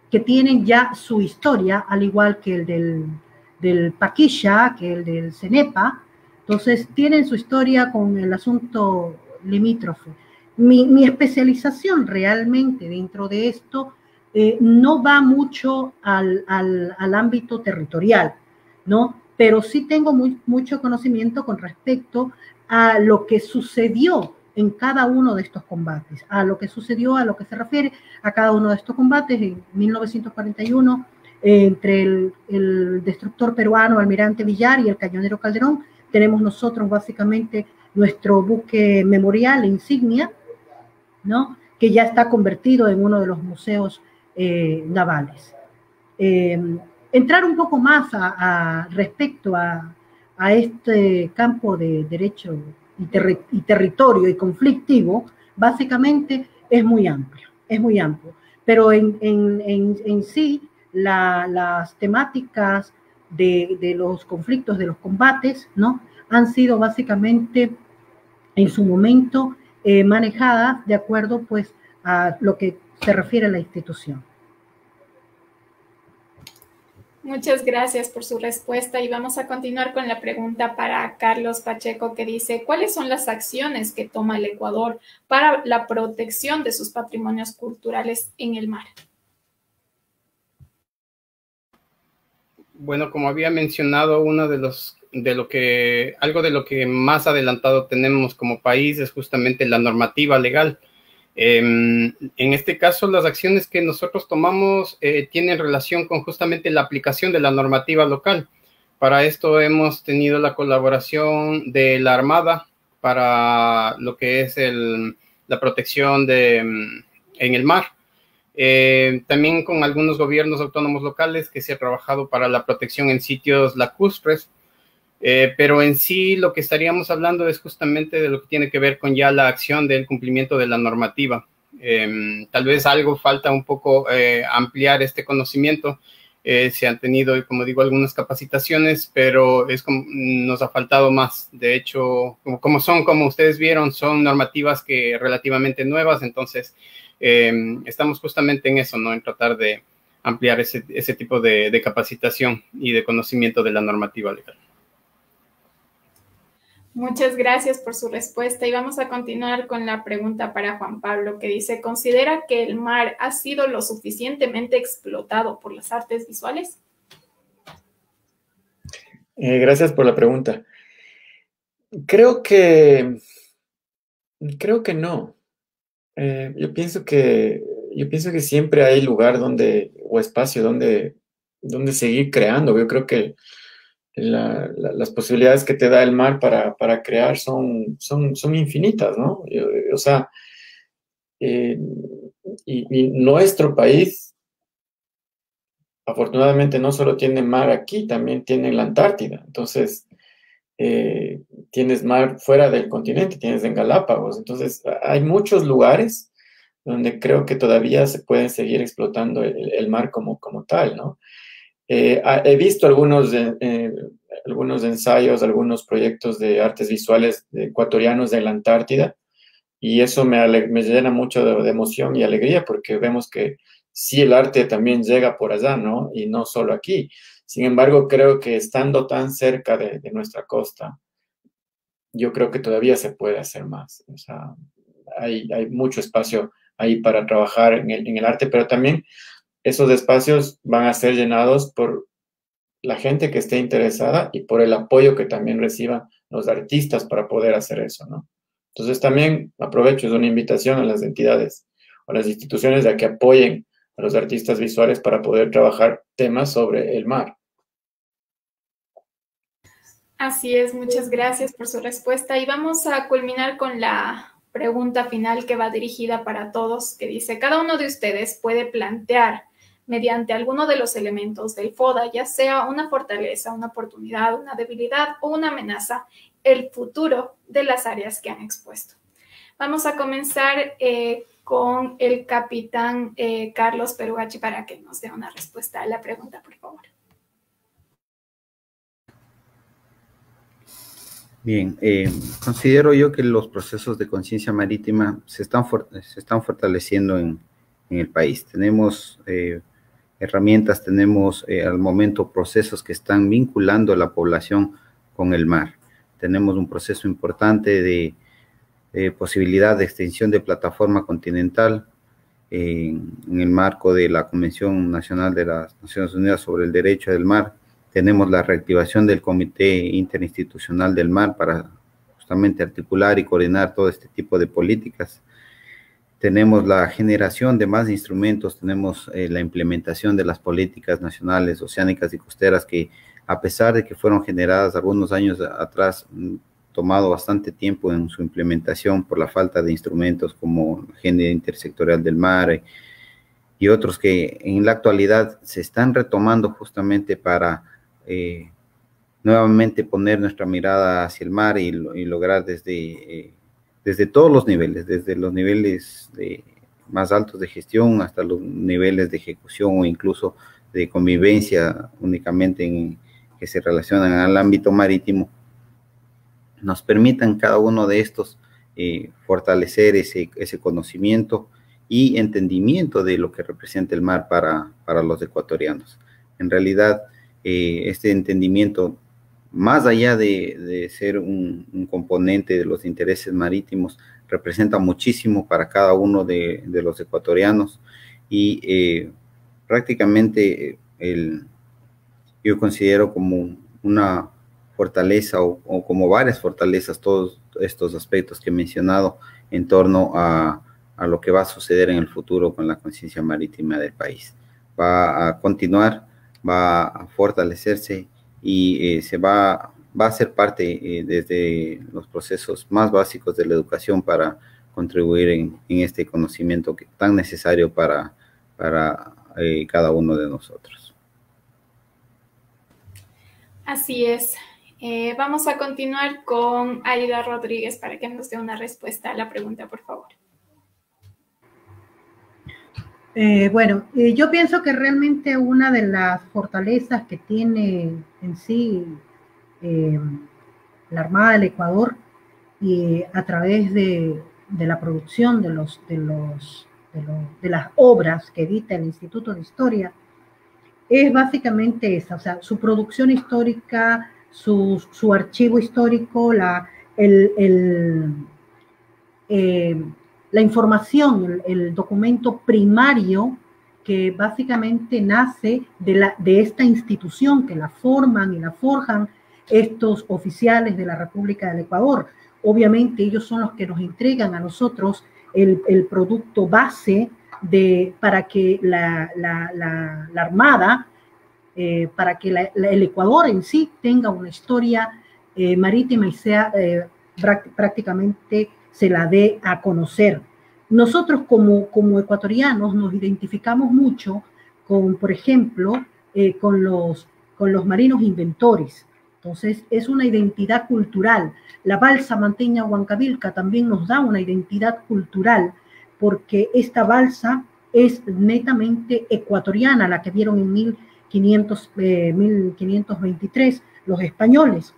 que tienen ya su historia, al igual que el del Paquilla, que el del Cenepa. Entonces, tienen su historia con el asunto limítrofe. Mi especialización realmente dentro de esto no va mucho al ámbito territorial, ¿no? Pero sí tengo mucho conocimiento con respecto a lo que sucedió en cada uno de estos combates, a lo que sucedió, a lo que se refiere a cada uno de estos combates. En 1941, entre el destructor peruano Almirante Villar y el cañonero Calderón, tenemos nosotros básicamente nuestro buque memorial insignia, ¿no? Que ya está convertido en uno de los museos navales. Entrar un poco más respecto a este campo de derecho y territorio y conflictivo, básicamente es muy amplio, pero en sí las temáticas de los conflictos, de los combates, ¿no? Han sido básicamente en su momento manejadas de acuerdo pues a lo que se refiere a la institución. Muchas gracias por su respuesta y vamos a continuar con la pregunta para Carlos Pacheco, que dice, ¿cuáles son las acciones que toma el Ecuador para la protección de sus patrimonios culturales en el mar? Bueno, como había mencionado, algo de lo que más adelantado tenemos como país es justamente la normativa legal. En este caso, las acciones que nosotros tomamos tienen relación con justamente la aplicación de la normativa local. Para esto hemos tenido la colaboración de la Armada para lo que es la protección en el mar. También con algunos gobiernos autónomos locales que se ha trabajado para la protección en sitios lacustres. Pero en sí lo que estaríamos hablando es justamente de lo que tiene que ver con ya la acción del cumplimiento de la normativa. Tal vez algo falta un poco ampliar este conocimiento. Se han tenido, como digo, algunas capacitaciones, pero nos ha faltado más. De hecho, como ustedes vieron, son normativas que relativamente nuevas, entonces estamos justamente en eso, ¿no? En tratar de ampliar ese tipo de capacitación y de conocimiento de la normativa legal. Muchas gracias por su respuesta y vamos a continuar con la pregunta para Juan Pablo, que dice, ¿considera que el mar ha sido lo suficientemente explotado por las artes visuales? Gracias por la pregunta. Creo que no. Yo pienso que siempre hay lugar o espacio donde seguir creando. Yo creo que las posibilidades que te da el mar para crear son infinitas, ¿no? O sea, y nuestro país, afortunadamente, no solo tiene mar aquí, también tiene la Antártida. Entonces, tienes mar fuera del continente, tienes en Galápagos. Entonces, hay muchos lugares donde creo que todavía se pueden seguir explotando el mar como tal, ¿no? He visto algunos ensayos, algunos proyectos de artes visuales ecuatorianos de la Antártida, y eso me llena mucho de emoción y alegría, porque vemos que sí, el arte también llega por allá, ¿no? Y no solo aquí. Sin embargo, creo que estando tan cerca de nuestra costa, yo creo que todavía se puede hacer más. O sea, hay mucho espacio ahí para trabajar en el arte, pero también esos espacios van a ser llenados por la gente que esté interesada y por el apoyo que también reciban los artistas para poder hacer eso, ¿no? Entonces también aprovecho, es una invitación a las entidades o las instituciones a que apoyen a los artistas visuales para poder trabajar temas sobre el mar. Así es, muchas gracias por su respuesta y vamos a culminar con la pregunta final que va dirigida para todos, que dice, cada uno de ustedes puede plantear mediante alguno de los elementos del FODA, ya sea una fortaleza, una oportunidad, una debilidad o una amenaza, el futuro de las áreas que han expuesto. Vamos a comenzar con el capitán Carlos Perugachi para que nos dé una respuesta a la pregunta, por favor. Bien, considero yo que los procesos de conciencia marítima se están fortaleciendo en el país. Tenemos herramientas, tenemos al momento procesos que están vinculando a la población con el mar. Tenemos un proceso importante de posibilidad de extensión de plataforma continental en el marco de la Convención Nacional de las Naciones Unidas sobre el Derecho del Mar. Tenemos la reactivación del Comité Interinstitucional del Mar para justamente articular y coordinar todo este tipo de políticas. Tenemos la generación de más instrumentos, tenemos la implementación de las políticas nacionales, oceánicas y costeras que, a pesar de que fueron generadas algunos años atrás, tomado bastante tiempo en su implementación por la falta de instrumentos como la Agenda Intersectorial del Mar y otros que en la actualidad se están retomando justamente para nuevamente poner nuestra mirada hacia el mar y lograr desde todos los niveles, desde los niveles más altos de gestión hasta los niveles de ejecución o incluso de convivencia únicamente que se relacionan al ámbito marítimo, nos permitan cada uno de estos fortalecer ese conocimiento y entendimiento de lo que representa el mar para los ecuatorianos. En realidad, este entendimiento, más allá de ser un componente de los intereses marítimos, representa muchísimo para cada uno de los ecuatorianos y prácticamente yo considero como una fortaleza o como varias fortalezas todos estos aspectos que he mencionado en torno a lo que va a suceder en el futuro con la conciencia marítima del país. Va a continuar, va a fortalecerse y va a ser parte desde los procesos más básicos de la educación para contribuir en este conocimiento tan necesario para cada uno de nosotros. Así es. Vamos a continuar con Aida Rodríguez para que nos dé una respuesta a la pregunta, por favor. Yo pienso que realmente una de las fortalezas que tiene en sí la Armada del Ecuador y a través de la producción de las obras que edita el Instituto de Historia es básicamente esa, o sea, su producción histórica, su archivo histórico, la información, el documento primario que básicamente nace de esta institución que la forman y la forjan estos oficiales de la República del Ecuador. Obviamente ellos son los que nos entregan a nosotros el producto base para que la Armada, para que el Ecuador en sí tenga una historia marítima y sea prácticamente se la dé a conocer. Nosotros como ecuatorianos nos identificamos mucho con, por ejemplo, con los marinos inventores. Entonces, es una identidad cultural. La balsa Manteña Huancavilca también nos da una identidad cultural, porque esta balsa es netamente ecuatoriana, la que vieron en 1523 los españoles.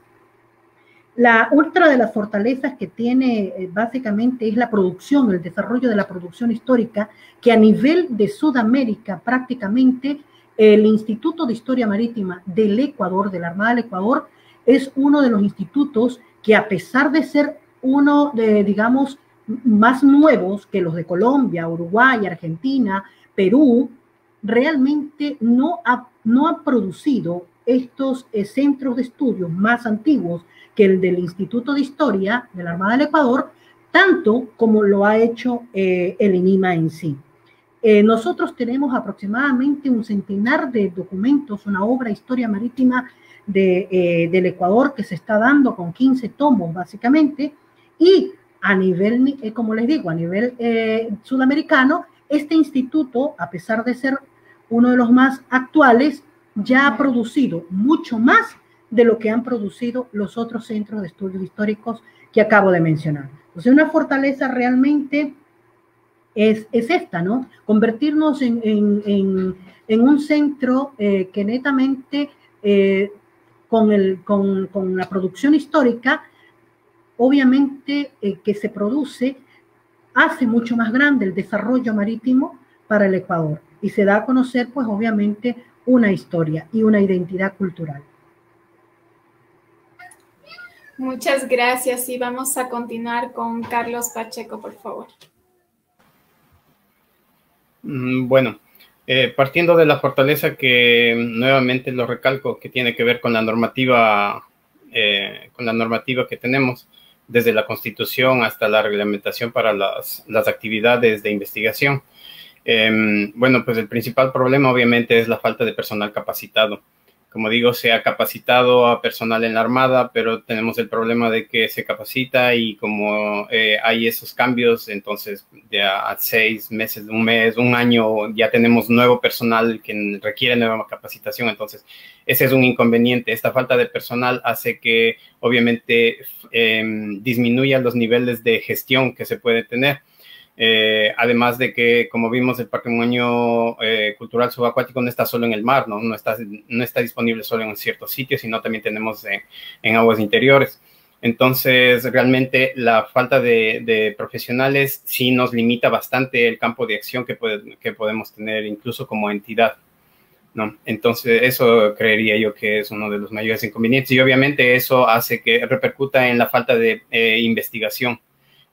Otra de las fortalezas que tiene básicamente es la producción, el desarrollo de la producción histórica, que a nivel de Sudamérica prácticamente el Instituto de Historia Marítima del Ecuador, de la Armada del Ecuador, es uno de los institutos que, a pesar de ser uno de, digamos, más nuevos que los de Colombia, Uruguay, Argentina, Perú, realmente no ha producido estos centros de estudios más antiguos que el del Instituto de Historia de la Armada del Ecuador, tanto como lo ha hecho el INIMA en sí. Nosotros tenemos aproximadamente un centenar de documentos, una obra Historia Marítima del Ecuador que se está dando con 15 tomos básicamente, y a nivel, como les digo, a nivel sudamericano, este instituto, a pesar de ser uno de los más actuales, ya ha producido mucho más de lo que han producido los otros centros de estudios históricos que acabo de mencionar. Entonces, una fortaleza realmente es esta, ¿no? Convertirnos en un centro que netamente con la producción histórica, obviamente que se produce, hace mucho más grande el desarrollo marítimo para el Ecuador y se da a conocer, pues obviamente, una historia y una identidad cultural. Muchas gracias y vamos a continuar con Carlos Pacheco, por favor. Bueno, partiendo de la fortaleza que nuevamente lo recalco, que tiene que ver con la normativa que tenemos, desde la Constitución hasta la reglamentación para las actividades de investigación. Bueno, pues el principal problema obviamente es la falta de personal capacitado. Como digo, se ha capacitado a personal en la Armada, pero tenemos el problema de que se capacita y como hay esos cambios, entonces ya a 6 meses, un mes, un año, ya tenemos nuevo personal que requiere nueva capacitación. Entonces, ese es un inconveniente. Esta falta de personal hace que obviamente disminuya los niveles de gestión que se puede tener. Además de que, como vimos, el patrimonio cultural subacuático no está solo en el mar, no está disponible solo en ciertos sitios, sino también tenemos en aguas interiores. Entonces, realmente la falta de profesionales sí nos limita bastante el campo de acción que podemos tener incluso como entidad, ¿no? Entonces, eso creería yo que es uno de los mayores inconvenientes y obviamente eso hace que repercuta en la falta de investigación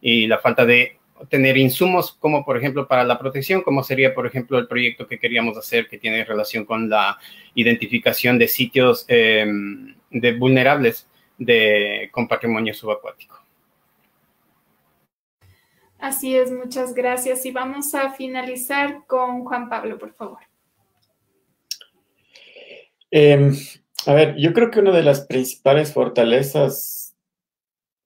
y la falta de tener insumos como, por ejemplo, para la protección, como sería, por ejemplo, el proyecto que queríamos hacer que tiene relación con la identificación de sitios vulnerables con patrimonio subacuático. Así es, muchas gracias. Y vamos a finalizar con Juan Pablo, por favor. A ver, yo creo que una de las principales fortalezas,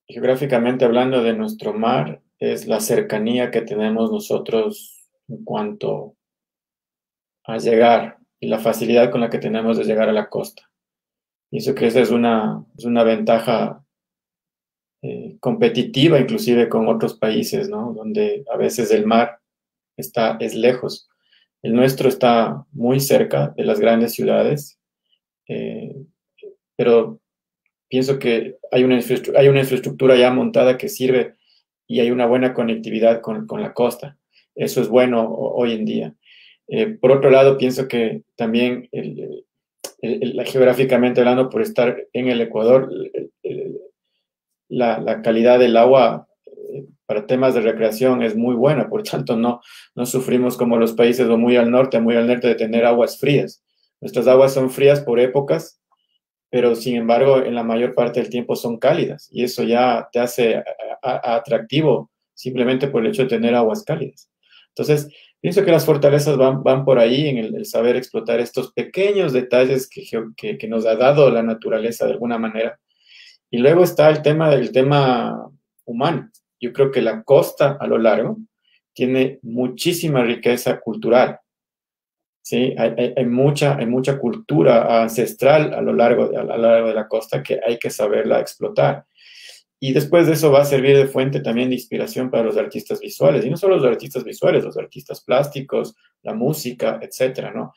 geográficamente hablando, de nuestro mar es la cercanía que tenemos nosotros en cuanto a llegar y la facilidad con la que tenemos de llegar a la costa. Y eso que esa es una ventaja competitiva inclusive con otros países, ¿no? Donde a veces el mar es lejos, El nuestro está muy cerca de las grandes ciudades, pero pienso que hay una infraestructura ya montada que sirve y hay una buena conectividad con la costa. Eso es bueno hoy en día. Por otro lado, pienso que también geográficamente hablando, por estar en el Ecuador, la calidad del agua para temas de recreación es muy buena, por tanto no sufrimos como los países o muy al norte de tener aguas frías. Nuestras aguas son frías por épocas, pero sin embargo en la mayor parte del tiempo son cálidas y eso ya te hace atractivo simplemente por el hecho de tener aguas cálidas. Entonces, pienso que las fortalezas van por ahí en el saber explotar estos pequeños detalles que nos ha dado la naturaleza de alguna manera. Y luego está el tema humano. Yo creo que la costa a lo largo tiene muchísima riqueza cultural. ¿Sí? Hay mucha cultura ancestral a lo largo de la costa que hay que saberla explotar. Y después de eso va a servir de fuente también de inspiración para los artistas visuales. Y no solo los artistas visuales, los artistas plásticos, la música, etcétera, ¿no?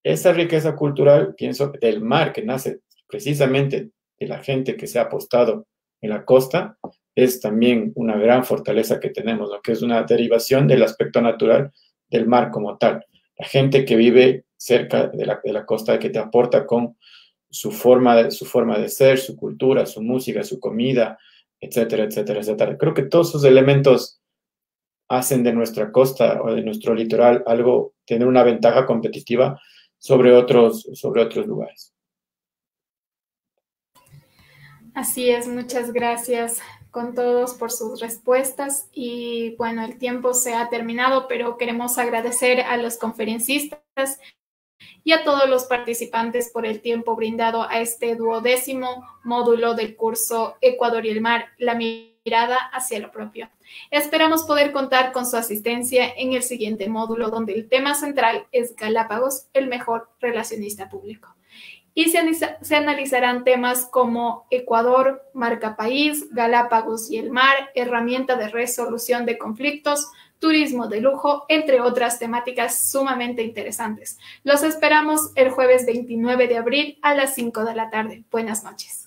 Esa riqueza cultural, pienso, del mar, que nace precisamente de la gente que se ha apostado en la costa, es también una gran fortaleza que tenemos, ¿no? Que es una derivación del aspecto natural del mar como tal. La gente que vive cerca de la costa, que te aporta con su forma de ser, su cultura, su música, su comida, etcétera, etcétera, etcétera. Creo que todos esos elementos hacen de nuestra costa o de nuestro litoral algo, tener una ventaja competitiva sobre otros lugares. Así es, muchas gracias con todos por sus respuestas y bueno, el tiempo se ha terminado, pero queremos agradecer a los conferencistas y a todos los participantes por el tiempo brindado a este 12º módulo del curso Ecuador y el mar, la mirada hacia lo propio. Esperamos poder contar con su asistencia en el siguiente módulo, donde el tema central es Galápagos, el mejor relacionista público. Y se analizarán temas como Ecuador, marca país, Galápagos y el mar, herramienta de resolución de conflictos, turismo de lujo, entre otras temáticas sumamente interesantes. Los esperamos el jueves 29 de abril a las 5 de la tarde. Buenas noches.